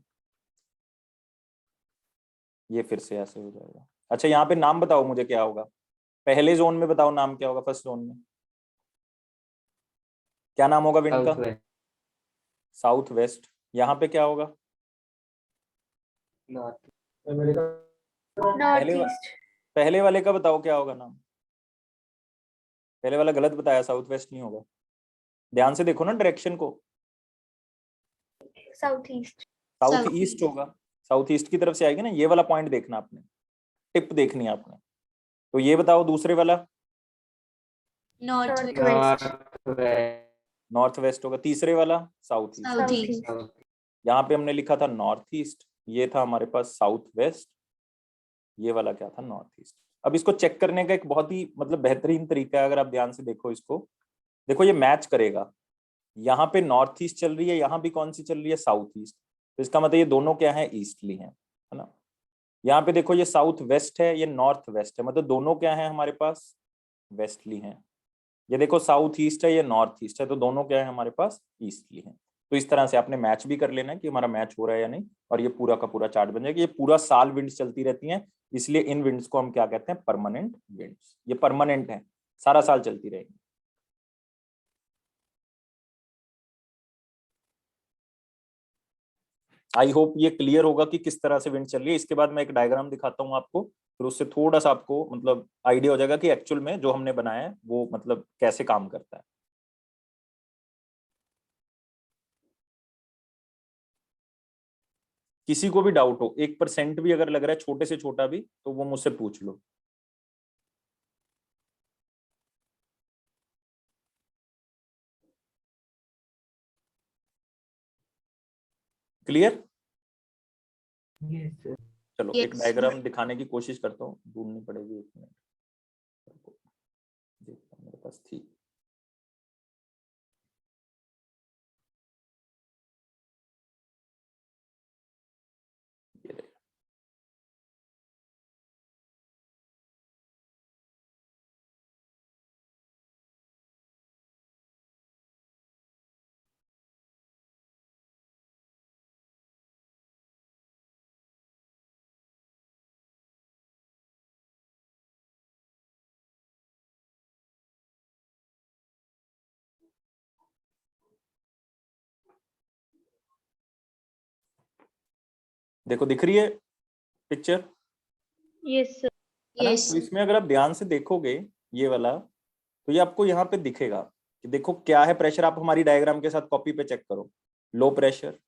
ये फिर से ऐसे हो जाएगा। अच्छा यहाँ पे नाम बताओ मुझे क्या होगा, पहले जोन में बताओ नाम क्या होगा, फर्स्ट जोन में क्या नाम होगा विंड का? South west. यहाँ पे क्या होगा? Northeast. पहले वाले का बताओ क्या होगा नाम? पहले वाला गलत बताया, साउथ वेस्ट नहीं होगा। ध्यान से देखो ना डायरेक्शन को, Southeast. साउथ ईस्ट होगा, साउथ ईस्ट की तरफ से आएगी ना, ये वाला पॉइंट देखना आपने, टिप देखनी है आपने। तो ये बताओ दूसरे वाला? Northwest. नॉर्थ वेस्ट होगा। तीसरे वाला? South east. Southeast. यहाँ पे हमने लिखा था नॉर्थ ईस्ट, ये था हमारे पास साउथ वेस्ट, ये वाला क्या था? North east. अब इसको चेक करने का एक बहुत ही मतलब बेहतरीन तरीका है, अगर आप ध्यान से देखो इसको, देखो ये मैच करेगा, यहाँ पे नॉर्थ ईस्ट चल रही है, यहाँ भी कौन सी चल रही है? साउथ ईस्ट, तो इसका मतलब ये दोनों क्या है? ईस्टली है ना। यहाँ पे देखो ये साउथ वेस्ट है, ये नॉर्थ वेस्ट है, मतलब दोनों क्या है हमारे पास? वेस्टली हैं। ये देखो साउथ ईस्ट है, ये नॉर्थ ईस्ट है, तो दोनों क्या है हमारे पास? ईस्टली हैं। तो इस तरह से आपने मैच भी कर लेना है कि हमारा मैच हो रहा है या नहीं, और ये पूरा का पूरा चार्ट बन जाएगा। ये पूरा साल विंड्स चलती रहती हैं, इसलिए इन विंड्स को हम क्या कहते हैं? Permanent winds. ये परमानेंट है, सारा साल चलती रहेगी। आई होप ये क्लियर होगा कि किस तरह से विंड चल रही है। इसके बाद मैं एक डायग्राम दिखाता हूँ आपको, फिर उससे थोड़ा सा आपको मतलब आइडिया हो जाएगा कि एक्चुअल में जो हमने बनाया है वो मतलब कैसे काम करता है। किसी को भी डाउट हो, 1% भी अगर लग रहा है छोटे से छोटा भी, तो वो मुझसे पूछ लो। क्लियर? Yes, sir. चलो एक डायग्राम दिखाने की कोशिश करता हूँ, ढूंढनी पड़ेगी, 1 मिनट देखता हूँ, मेरे पास थी। ये रही। देखो दिख रही है पिक्चर, Yes, sir. है ना? तो इसमें अगर आप ध्यान से देखोगे ये वाला, तो ये आपको यहाँ पे दिखेगा कि देखो क्या है प्रेशर। आप हमारी डायग्राम के साथ कॉपी पे चेक करो, low pressure,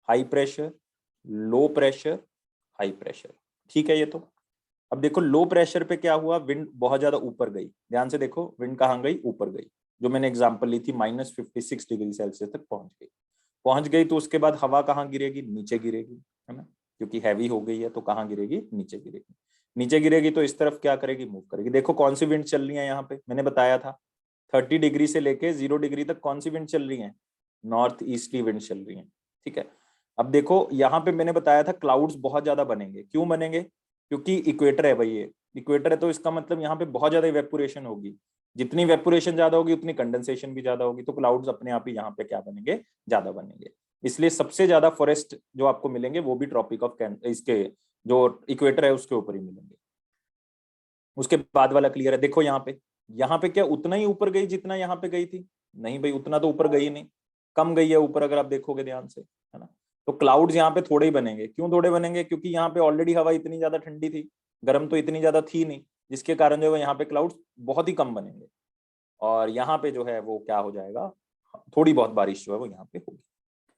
high pressure, low pressure, high pressure, ठीक है ये तो। अब देखो लो प्रेशर पे क्या हुआ, विंड बहुत ज्यादा ऊपर गई, ध्यान से देखो विंड कहाँ गई, ऊपर गई, जो मैंने एग्जांपल ली थी -56 डिग्री सेल्सियस तक पहुंच गई। तो उसके बाद हवा कहाँ गिरेगी, नीचे गिरेगी, है ना, क्योंकि हैवी हो गई है तो कहाँ गिरेगी, नीचे गिरेगी। नीचे गिरेगी तो इस तरफ क्या करेगी, मूव करेगी। देखो कौन सी विंड चल रही है यहाँ पे, मैंने बताया था 30 डिग्री से लेके 0 डिग्री तक कौन सी विंड चल रही है, नॉर्थ ईस्टली विंड चल रही है, ठीक है। अब देखो यहाँ पे मैंने बताया था क्लाउड्स बहुत ज्यादा बनेंगे, क्यों बनेंगे, क्योंकि इक्वेटर है भाई, ये इक्वेटर है, तो इसका मतलब यहाँ पे बहुत ज्यादा इवेपोरेशन होगी। जितनी इवेपोरेशन ज्यादा होगी उतनी कंडेंसेशन भी ज्यादा होगी, तो क्लाउड्स अपने आप ही यहाँ पे क्या बनेंगे, ज्यादा बनेंगे। इसलिए सबसे ज्यादा फॉरेस्ट जो आपको मिलेंगे वो भी ट्रॉपिक ऑफ इसके जो इक्वेटर है उसके ऊपर ही मिलेंगे। उसके बाद वाला क्लियर है, देखो यहाँ पे क्या उतना ही ऊपर गई जितना यहाँ पे गई थी, नहीं भाई उतना तो ऊपर गई नहीं, कम गई है ऊपर, अगर आप देखोगे ध्यान से, है ना। तो क्लाउड्स यहाँ पे थोड़े ही बनेंगे, क्यों थोड़े बनेंगे, क्योंकि यहाँ पे ऑलरेडी हवा इतनी ज्यादा ठंडी थी, गर्म तो इतनी ज्यादा थी नहीं, जिसके कारण जो है यहाँ पे क्लाउड्स बहुत ही कम बनेंगे। और यहाँ पे जो है वो क्या हो जाएगा, थोड़ी बहुत बारिश जो है वो यहाँ पे होगी।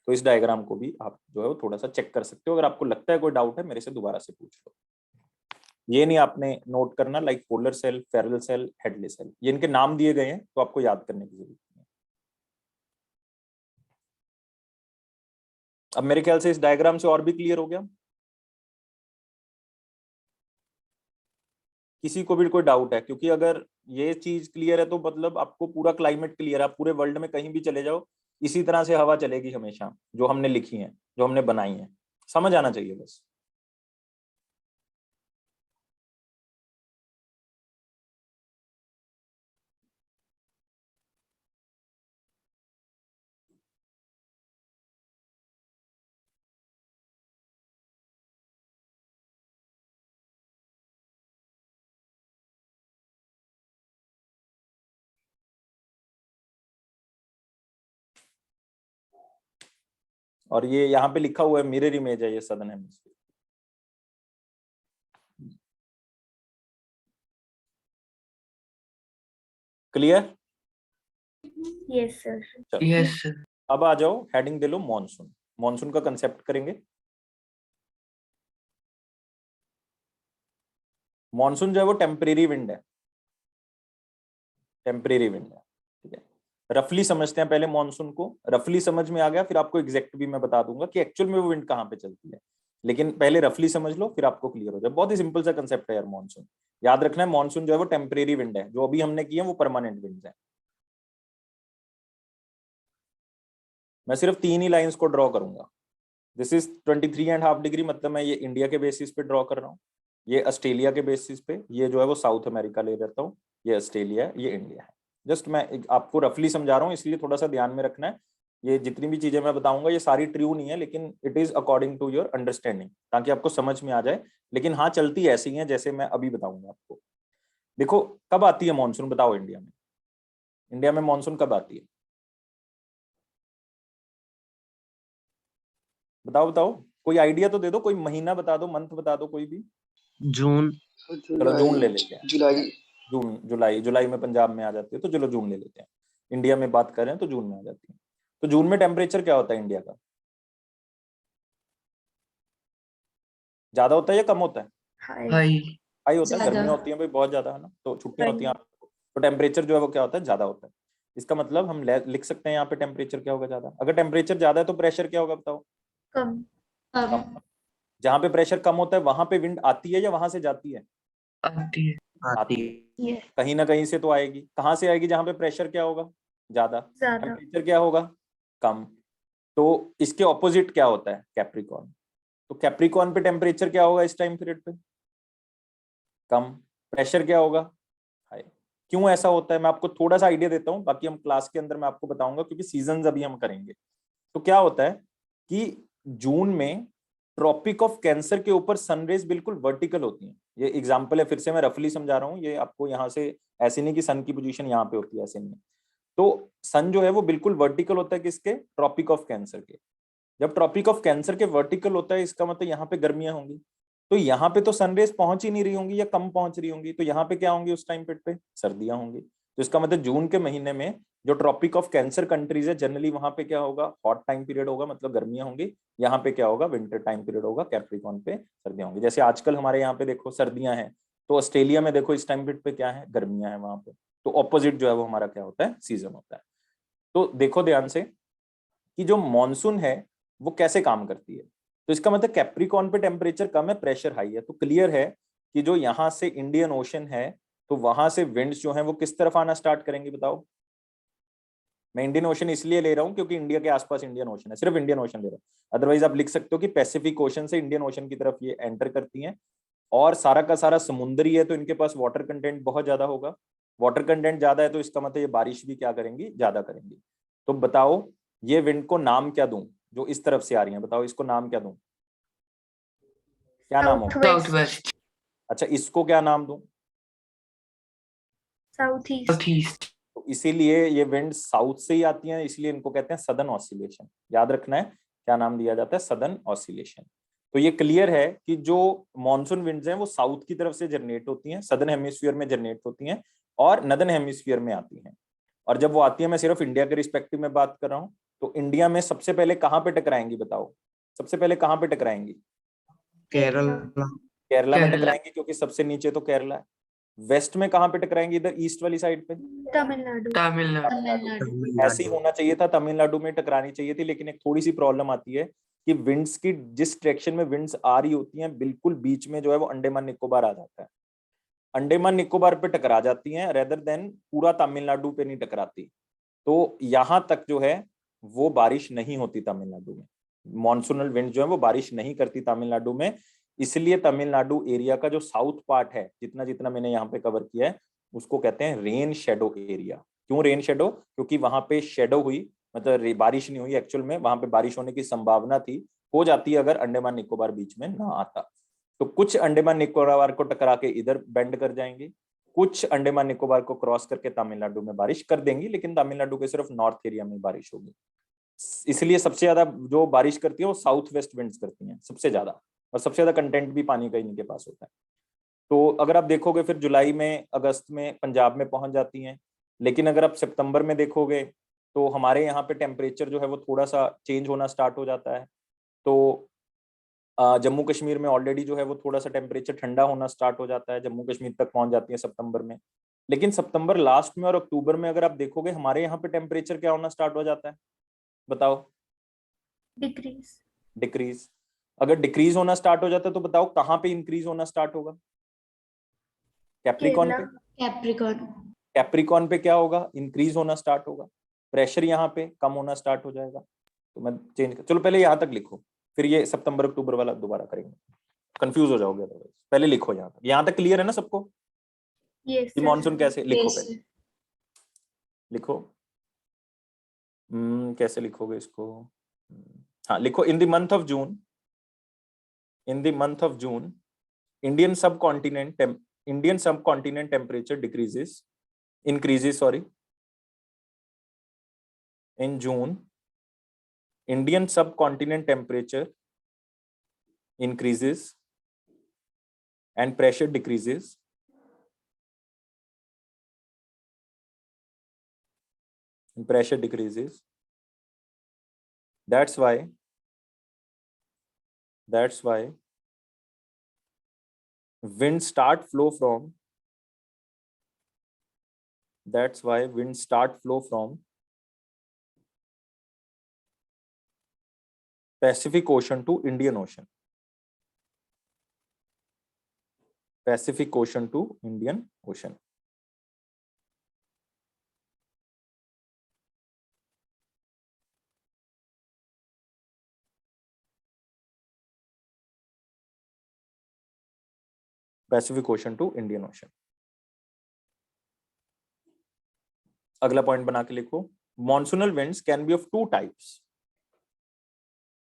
तो इस डायग्राम को भी आप जो है वो थोड़ा सा चेक कर सकते हो, अगर आपको लगता है कोई डाउट है मेरे से दोबारा से पूछ लो। ये नहीं आपने नोट करना, like polar cell, ferrel cell, Hadley cell, ये इनके नाम दिए गए हैं तो आपको याद करने की जरूरत नहीं है। अब मेरे ख्याल से इस डायग्राम से और भी क्लियर हो गया, किसी को भी कोई डाउट है, क्योंकि अगर ये चीज क्लियर है तो मतलब आपको पूरा क्लाइमेट क्लियर है, आप पूरे वर्ल्ड में कहीं भी चले जाओ इसी तरह से हवा चलेगी हमेशा, जो हमने लिखी है, जो हमने बनाई है, समझ आना चाहिए बस। और ये यहाँ पे लिखा हुआ है मिरर इमेज है ये southern hemisphere. Clear? Yes, sir. चलो Yes, sir. अब आ जाओ, हेडिंग दे लो मॉनसून। मॉनसून का कंसेप्ट करेंगे। मॉनसून जो है वो टेम्परेरी विंड है, टेम्परेरी विंड है, ठीक है। रफली समझते हैं पहले मॉनसून को, रफली समझ में आ गया फिर आपको एग्जैक्ट भी मैं बता दूंगा कि एक्चुअल में वो विंड कहाँ पे चलती है, लेकिन पहले रफली समझ लो फिर आपको क्लियर हो जाए। बहुत ही सिंपल सा कंसेप्ट है यार मॉनसून, याद रखना है मॉनसून जो है वो टेम्परेरी विंड है, जो अभी हमने किया वो परमानेंट विंड है। मैं सिर्फ 3 ही लाइंस को ड्रॉ करूंगा। दिस इज 23.5 डिग्री, मतलब मैं ये इंडिया के बेसिस पे ड्रॉ कर रहा हूँ, ये ऑस्ट्रेलिया के बेसिस पे, ये जो है वो साउथ अमेरिका ले रहता हूँ, ये ऑस्ट्रेलिया है, ये इंडिया है। जस्ट मैं आपको रफली समझा रहा हूँ, इसलिए थोड़ा सा ध्यान में रखना है। ये जितनी भी चीजें मैं बताऊंगा ये सारी ट्रू नहीं है, लेकिन it is according to your understanding, ताकि आपको समझ में आ जाए। लेकिन हाँ चलती ऐसी है जैसे मैं अभी बताऊंगा आपको। देखो कब आती है मानसून, बताओ इंडिया में, इंडिया में मानसून कब आती है, बताओ बताओ, कोई आइडिया तो दे दो, कोई महीना बता दो, मंथ बता दो कोई भी। जून। चलो जून ले लेते हैं, जून, जुलाई में पंजाब में आ जाती है, तो चलो जून ले लेते हैं। इंडिया में बात करें तो जून में आ जाती है। तो जून में टेम्परेचर क्या होता है इंडिया का, ज्यादा होता है या कम होता है, High. High. हाई होता है, ज्यादा। गर्मियां होती हैं भाई बहुत ज्यादा, है ना, तो छुट्टियां Right. होती हैं आपको, तो टेम्परेचर जो है वो क्या होता है, ज्यादा होता है। इसका मतलब हम लिख सकते हैं यहाँ पे टेम्परेचर क्या होगा, ज्यादा। अगर टेम्परेचर ज्यादा है तो प्रेशर क्या होगा, बताओ। कम. कम। जहाँ पे प्रेशर कम होता है वहां पे विंड आती है या वहां से जाती है, आती है. आती है, Yes. कहीं ना कहीं से तो आएगी। कहाँ से आएगी, जहाँ पे प्रेशर क्या होगा, ज्यादा, ज्यादा. टेम्परेचर क्या होगा, कम। तो इसके ऑपोजिट क्या होता है, कैप्रिकॉर्न। तो कैप्रिकॉर्न पे टेम्परेचर क्या होगा इस टाइम पीरियड पे, कम, प्रेशर क्या होगा, हाई। क्यों ऐसा होता है मैं आपको थोड़ा सा आइडिया देता हूँ, बाकी हम क्लास के अंदर मैं आपको बताऊंगा, क्योंकि सीजन अभी हम करेंगे। तो क्या होता है कि जून में ट्रॉपिक ऑफ कैंसर के ऊपर सनरेज बिल्कुल वर्टिकल होती हैं। ये एग्जांपल है, फिर से मैं रफली समझा रहा हूँ, ये आपको यहाँ से ऐसे नहीं कि सन की पोजीशन यहाँ पे होती है, ऐसे नहीं। तो सन जो है वो बिल्कुल वर्टिकल होता है किसके, ट्रॉपिक ऑफ कैंसर के। जब ट्रॉपिक ऑफ कैंसर के वर्टिकल होता है इसका मतलब यहाँ पे गर्मियां होंगी, तो यहाँ पे तो सनरेज पहुंच ही नहीं रही होंगी या कम पहुंच रही होंगी, तो यहाँ पे क्या होंगी उस टाइम पे सर्दियां होंगी। तो इसका मतलब जून के महीने में जो ट्रॉपिक ऑफ कैंसर कंट्रीज है जनरली वहां पे क्या होगा, हॉट टाइम पीरियड होगा, मतलब गर्मियां होंगी। यहाँ पे क्या होगा, विंटर टाइम पीरियड होगा, कैप्रिकॉर्न पे सर्दियां होंगी। जैसे आजकल हमारे यहाँ पे देखो सर्दियां हैं, तो ऑस्ट्रेलिया में देखो इस टाइम पीरियड पे क्या है, गर्मियां हैं वहां पे। तो ऑपोजिट जो है वो हमारा क्या होता है, सीजन होता है। तो देखो ध्यान से कि जो मॉनसून है वो कैसे काम करती है। तो इसका मतलब कैप्रिकॉर्न पे टेम्परेचर कम है, प्रेशर हाई है, तो क्लियर है कि जो यहाँ से इंडियन ओशन है तो वहां से विंड्स जो है वो किस तरफ आना स्टार्ट करेंगे बताओ। मैं इंडियन ओशन इसलिए ले रहा हूं क्योंकि इंडिया के आसपास इंडियन ओशन है, सिर्फ इंडियन ओशन ले रहा हूं। अदरवाइज आप लिख सकते हो कि पैसिफिक ओशन से इंडियन ओशन की तरफ ये एंटर करती हैं, और सारा का सारा समुद्री है तो इनके पास वाटर कंटेंट बहुत ज्यादा होगा। वाटर कंटेंट ज्यादा है तो इसका मतलब ये बारिश भी क्या करेंगी, ज्यादा करेंगी। तो बताओ ये विंड को नाम क्या दूं, जो इस तरफ से आ रही है, बताओ इसको नाम क्या दूं, क्या नाम हो। साउथ वेस्ट, अच्छा इसको क्या नाम दूं, साउथ ईस्ट, साउथ ईस्ट, तो इसीलिए ये विंड साउथ से ही आती हैं, इसलिए इनको कहते हैं सदर्न ऑसिलेशन। याद रखना है क्या नाम दिया जाता है, सदर्न ऑसिलेशन। तो ये क्लियर है कि जो मॉनसून विंड्स हैं वो साउथ की तरफ से जनरेट होती हैं, सदर्न हेमिस्फीयर में जनरेट होती हैं और नदर्न हेमिस्फीयर में आती हैं। और जब वो आती है, मैं सिर्फ इंडिया के रिस्पेक्टिव में बात कर रहा हूँ, तो इंडिया में सबसे पहले कहाँ पे टकराएंगी बताओ, सबसे पहले कहाँ पे टकराएंगी, केरल, केरला में केरला, टकराएंगी क्योंकि सबसे नीचे तो केरला है। वेस्ट में कहाँ पे टकराएंगी, इधर ईस्ट वाली साइड पे तमिलनाडु, तमिलनाडु, तमिलनाडु। ऐसे ही होना चाहिए था, तमिलनाडु में टकरानी चाहिए थी, लेकिन एक थोड़ी सी प्रॉब्लम आती है कि विंड्स की जिस डायरेक्शन में विंड्स आ रही होती हैं बिल्कुल बीच में जो है वो अंडमान निकोबार आ जाता है, अंडमान निकोबार पे टकरा जाती हैं, रेदर देन पूरा तमिलनाडु पे नहीं टकराती। तो यहां तक जो है वो बारिश नहीं होती तमिलनाडु में, मॉनसूनल विंड जो है वो बारिश नहीं करती तमिलनाडु में। इसलिए तमिलनाडु एरिया का जो साउथ पार्ट है, जितना जितना मैंने यहाँ पे कवर किया है, उसको कहते हैं रेन शेडो एरिया। क्यों रेन शेडो, क्योंकि वहां पे शेडो हुई, मतलब बारिश नहीं हुई एक्चुअल में, वहां पे बारिश होने की संभावना थी, हो जाती अगर अंडमान निकोबार बीच में ना आता। तो कुछ अंडमान निकोबार को टकरा के इधर बेंड कर जाएंगे, कुछ अंडमान निकोबार को क्रॉस करके तमिलनाडु में बारिश कर देंगी, लेकिन तमिलनाडु के सिर्फ नॉर्थ एरिया में बारिश होगी। इसलिए सबसे ज्यादा जो बारिश करती है वो साउथ वेस्ट विंड्स करती हैं सबसे ज्यादा, और सबसे ज्यादा कंटेंट भी पानी का ही इनके पास होता है। तो अगर आप देखोगे फिर जुलाई में अगस्त में पंजाब में पहुंच जाती हैं, लेकिन अगर आप सितंबर में देखोगे तो हमारे यहाँ पे टेम्परेचर जो है वो थोड़ा सा चेंज होना स्टार्ट हो जाता है। तो जम्मू कश्मीर में ऑलरेडी जो है वो थोड़ा सा टेम्परेचर ठंडा होना स्टार्ट हो जाता है, जम्मू कश्मीर तक पहुंच जाती है सितंबर में। लेकिन सितंबर लास्ट में और अक्टूबर में अगर आप देखोगे हमारे यहाँ पे टेम्परेचर क्या होना स्टार्ट हो जाता है बताओ, डिक्रीज, डिक्रीज। अगर डिक्रीज होना स्टार्ट हो जाता है तो बताओ कहाँ पे इंक्रीज होना स्टार्ट होगा, कैप्रिकॉन केरला, पे। कैप्रिकॉर्न, कैप्रिकॉन पे क्या होगा, इंक्रीज होना स्टार्ट होगा, प्रेशर यहाँ पे कम होना स्टार्ट हो जाएगा। तो मैं चेंज चलो पहले यहाँ तक लिखो, फिर ये सितंबर अक्टूबर वाला दोबारा करेंगे, कंफ्यूज हो जाओगे अदरवाइज। पहले लिखो यहाँ तक क्लियर है ना सबको यस कि सर, मॉनसून कैसे, लिखो यस पहले लिखो। कैसे लिखोगे इसको, हाँ लिखो, in the month of June, in the month of June Indian subcontinent temperature decreases increases sorry in June Indian subcontinent temperature increases and pressure decreases, and pressure decreases. That's why winds start flow from Pacific Ocean to Indian Ocean. Pacific Ocean to Indian Ocean. Pacific Ocean to Indian Ocean. अगला पॉइंट बना के लिखो, monsoonal winds can be of two types.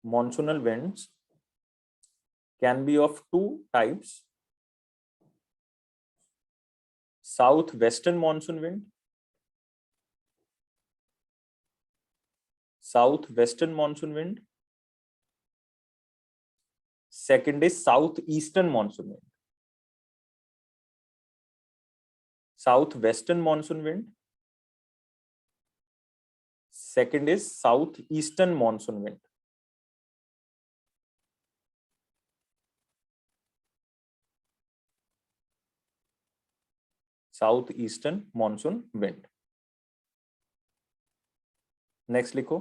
Monsoonal winds can be of two types: southwestern monsoon wind, second is south eastern monsoon wind, south western monsoon wind, second is south eastern monsoon wind. South eastern monsoon wind. Next लिखो,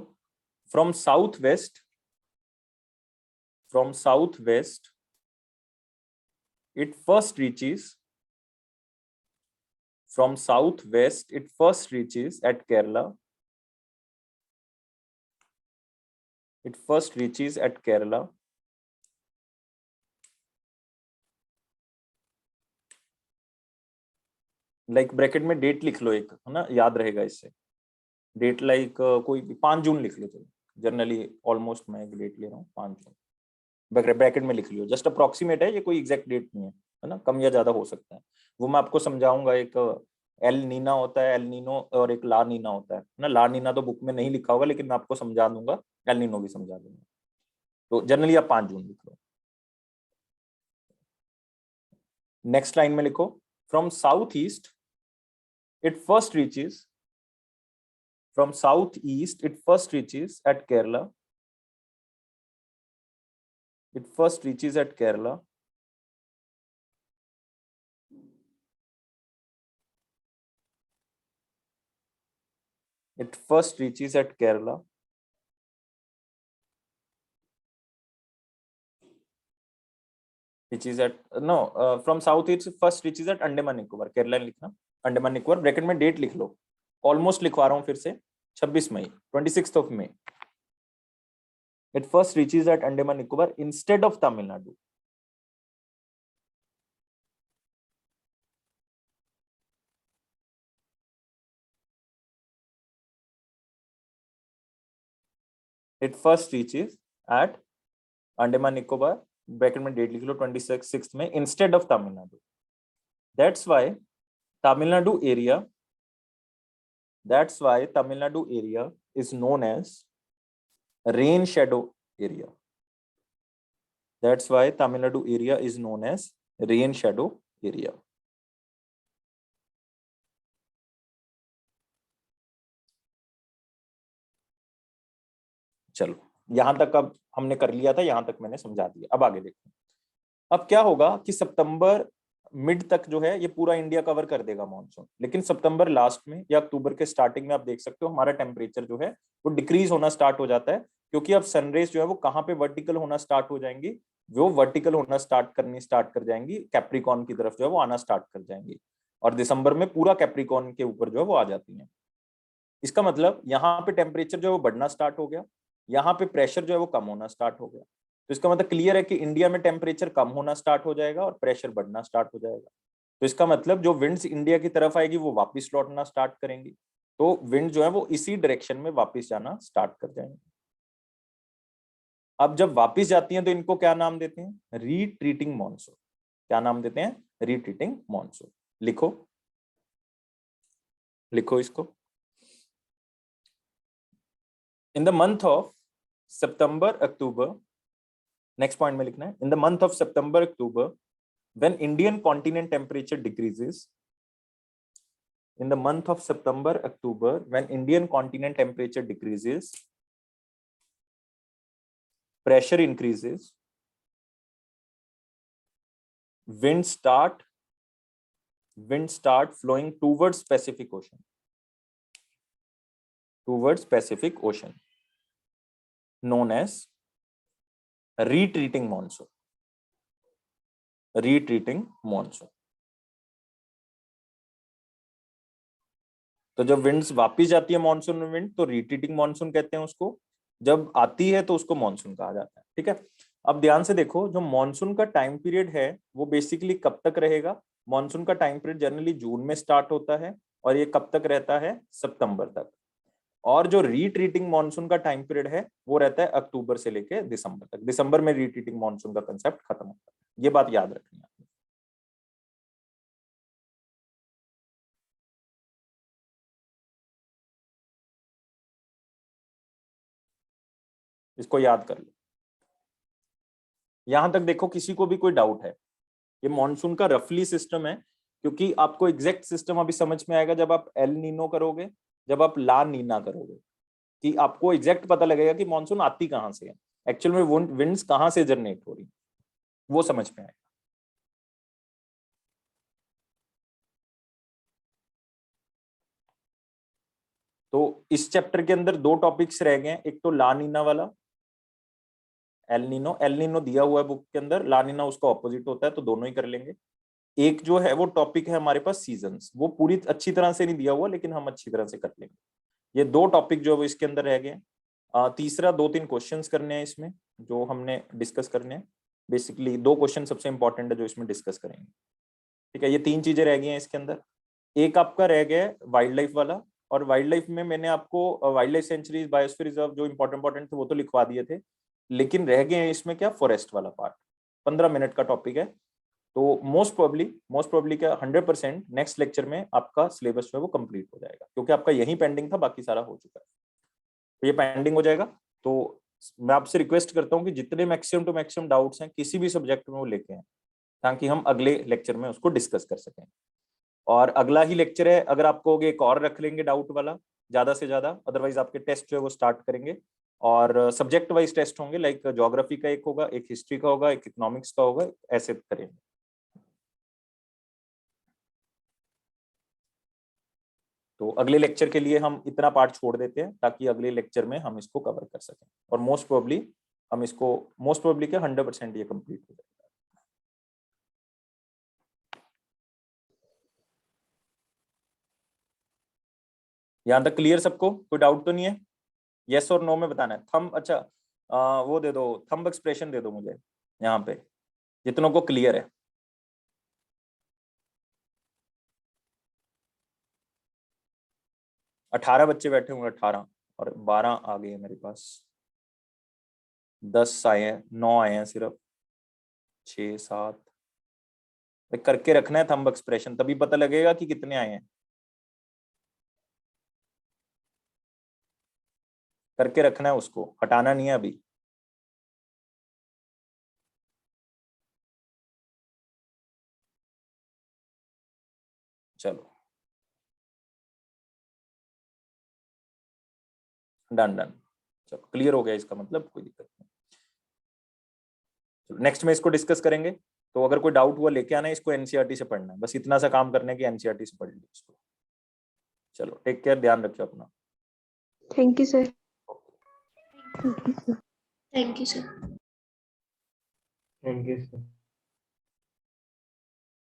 from south west, from south west it first reaches, from southwest it first reaches at Kerala, it first reaches at Kerala, like bracket में डेट लिख लो एक, है ना, याद रहेगा इससे। डेट लाइक कोई 5 जून लिख लो, चलो जनरली ऑलमोस्ट मैं एक डेट ले रहा हूँ 5 जून, ब्रैकेट में लिख लियो, जस्ट अप्रोक्सीमेट है, ये कोई एग्जैक्ट डेट नहीं है ना, कम या ज्यादा हो सकता है, वो मैं आपको समझाऊंगा। एक एल नीना होता है, एल नीनो, और एक ला नीना होता है ना। ला नीना तो बुक में नहीं लिखा होगा, लेकिन मैं आपको समझा दूंगा, एल नीनो भी समझा दूंगा। तो जनरली आप 5 जून लिख लो। नेक्स्ट लाइन में लिखो, from south east it first reaches, from south east it first reaches at Kerala, it first reaches at Kerala, it first reaches at Kerala, which is at from south it first reaches at Andaman Nicobar, Kerala लिखना, Andaman Nicobar, ब्रैकेट में डेट लिख लो, ऑलमोस्ट लिखवा रहा हूँ फिर से, 26 मई, 26th of May, it first reaches at Andaman Nicobar instead of Tamil Nadu, it first reaches at Andaman Nicobar, bracket में डेट लिख लो 26th में, instead of Tamil Nadu, that's why Tamil Nadu area, that's why Tamil Nadu area is known as rain shadow area, that's why Tamil Nadu area is known as rain shadow area। चलो यहां तक अब हमने कर लिया था, यहां तक मैंने समझा दिया। अब आगे देखो, अब क्या होगा कि सितंबर मिड तक जो है ये पूरा इंडिया कवर कर देगा मॉनसून, लेकिन सितंबर लास्ट में या अक्टूबर के स्टार्टिंग में आप देख सकते हो हमारा टेम्परेचर जो है वो डिक्रीज होना स्टार्ट हो जाता है, क्योंकि अब सनरेज जो है वो कहाँ पे वर्टिकल होना स्टार्ट हो जाएंगी, वो वर्टिकल होना स्टार्ट कर जाएंगी, कैप्रिकॉन की तरफ जो है वो आना स्टार्ट कर जाएंगी, और दिसंबर में पूरा कैप्रिकॉन के ऊपर जो है वो आ जाती है। इसका मतलब यहाँ पे टेम्परेचर जो है वो बढ़ना स्टार्ट हो गया, यहाँ पे प्रेशर जो है वो कम होना स्टार्ट हो गया। तो इसका मतलब क्लियर है कि इंडिया में टेम्परेचर कम होना स्टार्ट हो जाएगा और प्रेशर बढ़ना स्टार्ट हो जाएगा। तो इसका मतलब जो विंड्स इंडिया की तरफ आएगी वो वापस लौटना स्टार्ट करेंगी, तो विंड जो है वो इसी डायरेक्शन में वापस जाना स्टार्ट कर जाएंगे। अब जब वापस जाती हैं तो इनको क्या नाम देते हैं, रीट्रीटिंग मॉनसून। क्या नाम देते हैं, रीट्रीटिंग मॉनसून। लिखो लिखो इसको, इन the month of September October, next point में लिखना है, इन the month of September October when Indian continent temperature decreases, in the month of September October when Indian continent temperature decreases, pressure increases, wind start flowing towards Pacific Ocean, known as retreating monsoon, retreating monsoon। तो जब विंड्स वापस जाती है मॉनसून में विंड तो रिट्रीटिंग मॉनसून कहते हैं उसको, जब आती है तो उसको मॉनसून कहा जाता है। ठीक है, अब ध्यान से देखो, जो मॉनसून का टाइम पीरियड है वो बेसिकली कब तक रहेगा, मॉनसून का टाइम पीरियड जनरली जून में स्टार्ट होता है और ये कब तक रहता है, सितंबर तक, और जो रिट्रीटिंग मॉनसून का टाइम पीरियड है वो रहता है अक्टूबर से लेकर दिसंबर तक। दिसंबर में रिट्रीटिंग मॉनसून का कंसेप्ट खत्म होता है, ये बात याद रखनी है। इसको याद कर लो, यहां तक देखो किसी को भी कोई डाउट है? ये मॉनसून का रफली सिस्टम है, क्योंकि आपको एग्जैक्ट सिस्टम अभी समझ में आएगा जब आप एल नीनो करोगे, जब आप ला नीना करोगे, कि आपको एग्जैक्ट पता लगेगा कि मॉनसून आती कहां से है, एक्चुअल में विंड्स कहां से जनरेट हो रही, वो समझ में आएगा। तो इस चैप्टर के अंदर 2 टॉपिक्स रह गए हैं, एक तो ला नीना वाला, एल नीनो दिया हुआ है बुक के अंदर, ला नीना उसका ऑपोजिट होता है, तो दोनों ही कर लेंगे। एक जो है वो टॉपिक है हमारे पास सीजन्स, वो पूरी अच्छी तरह से नहीं दिया हुआ, लेकिन हम अच्छी तरह से कर लेंगे। ये 2 टॉपिक जो है वो इसके अंदर रह गए। तीसरा 2-3 क्वेश्चंस करने हैं इसमें, जो हमने डिस्कस करने हैं। बेसिकली 2 क्वेश्चन सबसे इंपॉर्टेंट है जो इसमें डिस्कस करेंगे, ठीक है। ये 3 चीजें रह गई हैं इसके अंदर। एक आपका रह गया है वाइल्ड लाइफ वाला, और वाइल्ड लाइफ में मैंने आपको wild life sanctuaries, biosphere reserve जो इंपॉर्टेंट थे वो तो लिखवा दिए थे, लेकिन रह गए हैं इसमें क्या, फॉरेस्ट वाला पार्ट। 15 मिनट का टॉपिक है, तो मोस्ट प्रोबेबली क्या 100% नेक्स्ट लेक्चर में आपका सिलेबस जो है वो कंप्लीट हो जाएगा, क्योंकि आपका यही पेंडिंग था, बाकी सारा हो चुका है। तो ये पेंडिंग हो जाएगा। तो मैं आपसे रिक्वेस्ट करता हूँ कि जितने मैक्सिमम टू मैक्सिमम डाउट्स हैं किसी भी सब्जेक्ट में वो लेके आए, ताकि हम अगले लेक्चर में उसको डिस्कस कर सकें। और अगला ही लेक्चर है, अगर आप कहोगे एक और रख लेंगे डाउट वाला ज्यादा से ज्यादा, अदरवाइज आपके टेस्ट जो है वो स्टार्ट करेंगे, और सब्जेक्ट वाइज टेस्ट होंगे, लाइक ज्योग्राफी का एक होगा, एक हिस्ट्री का होगा, एक इकोनॉमिक्स का होगा, ऐसे करेंगे। तो अगले लेक्चर के लिए हम इतना पार्ट छोड़ देते हैं, ताकि अगले लेक्चर में हम इसको कवर कर सकें, और मोस्ट प्रोबेबली क्या 100% ये कंप्लीट हो जाएगा। यहां तक क्लियर सबको? कोई डाउट तो नहीं है? यस और नो में बताना है। थंब, अच्छा वो दे दो, थंब एक्सप्रेशन दे दो मुझे यहाँ पे, जितनों को क्लियर है। अठारह बच्चे बैठे हुए, 18 और 12 आ गए हैं मेरे पास, 10 आए हैं, 9 आए हैं सिर्फ, 6 7 करके रखना है थंब एक्सप्रेशन, तभी पता लगेगा कि कितने आए हैं। करके रखना है उसको, हटाना नहीं है अभी। चलो डन डन, चलो क्लियर हो गया इसका मतलब, कोई दिक्कत नहीं। चलो नेक्स्ट में इसको डिस्कस करेंगे। तो अगर कोई डाउट हुआ लेके आना है, इसको एनसीईआरटी से पढ़ना है, बस इतना सा काम करने की, एनसीईआरटी से पढ़ लीजिए इसको। चलो टेक केयर, ध्यान रखिए अपना। Thank you sir. Thank you sir. Thank you, sir.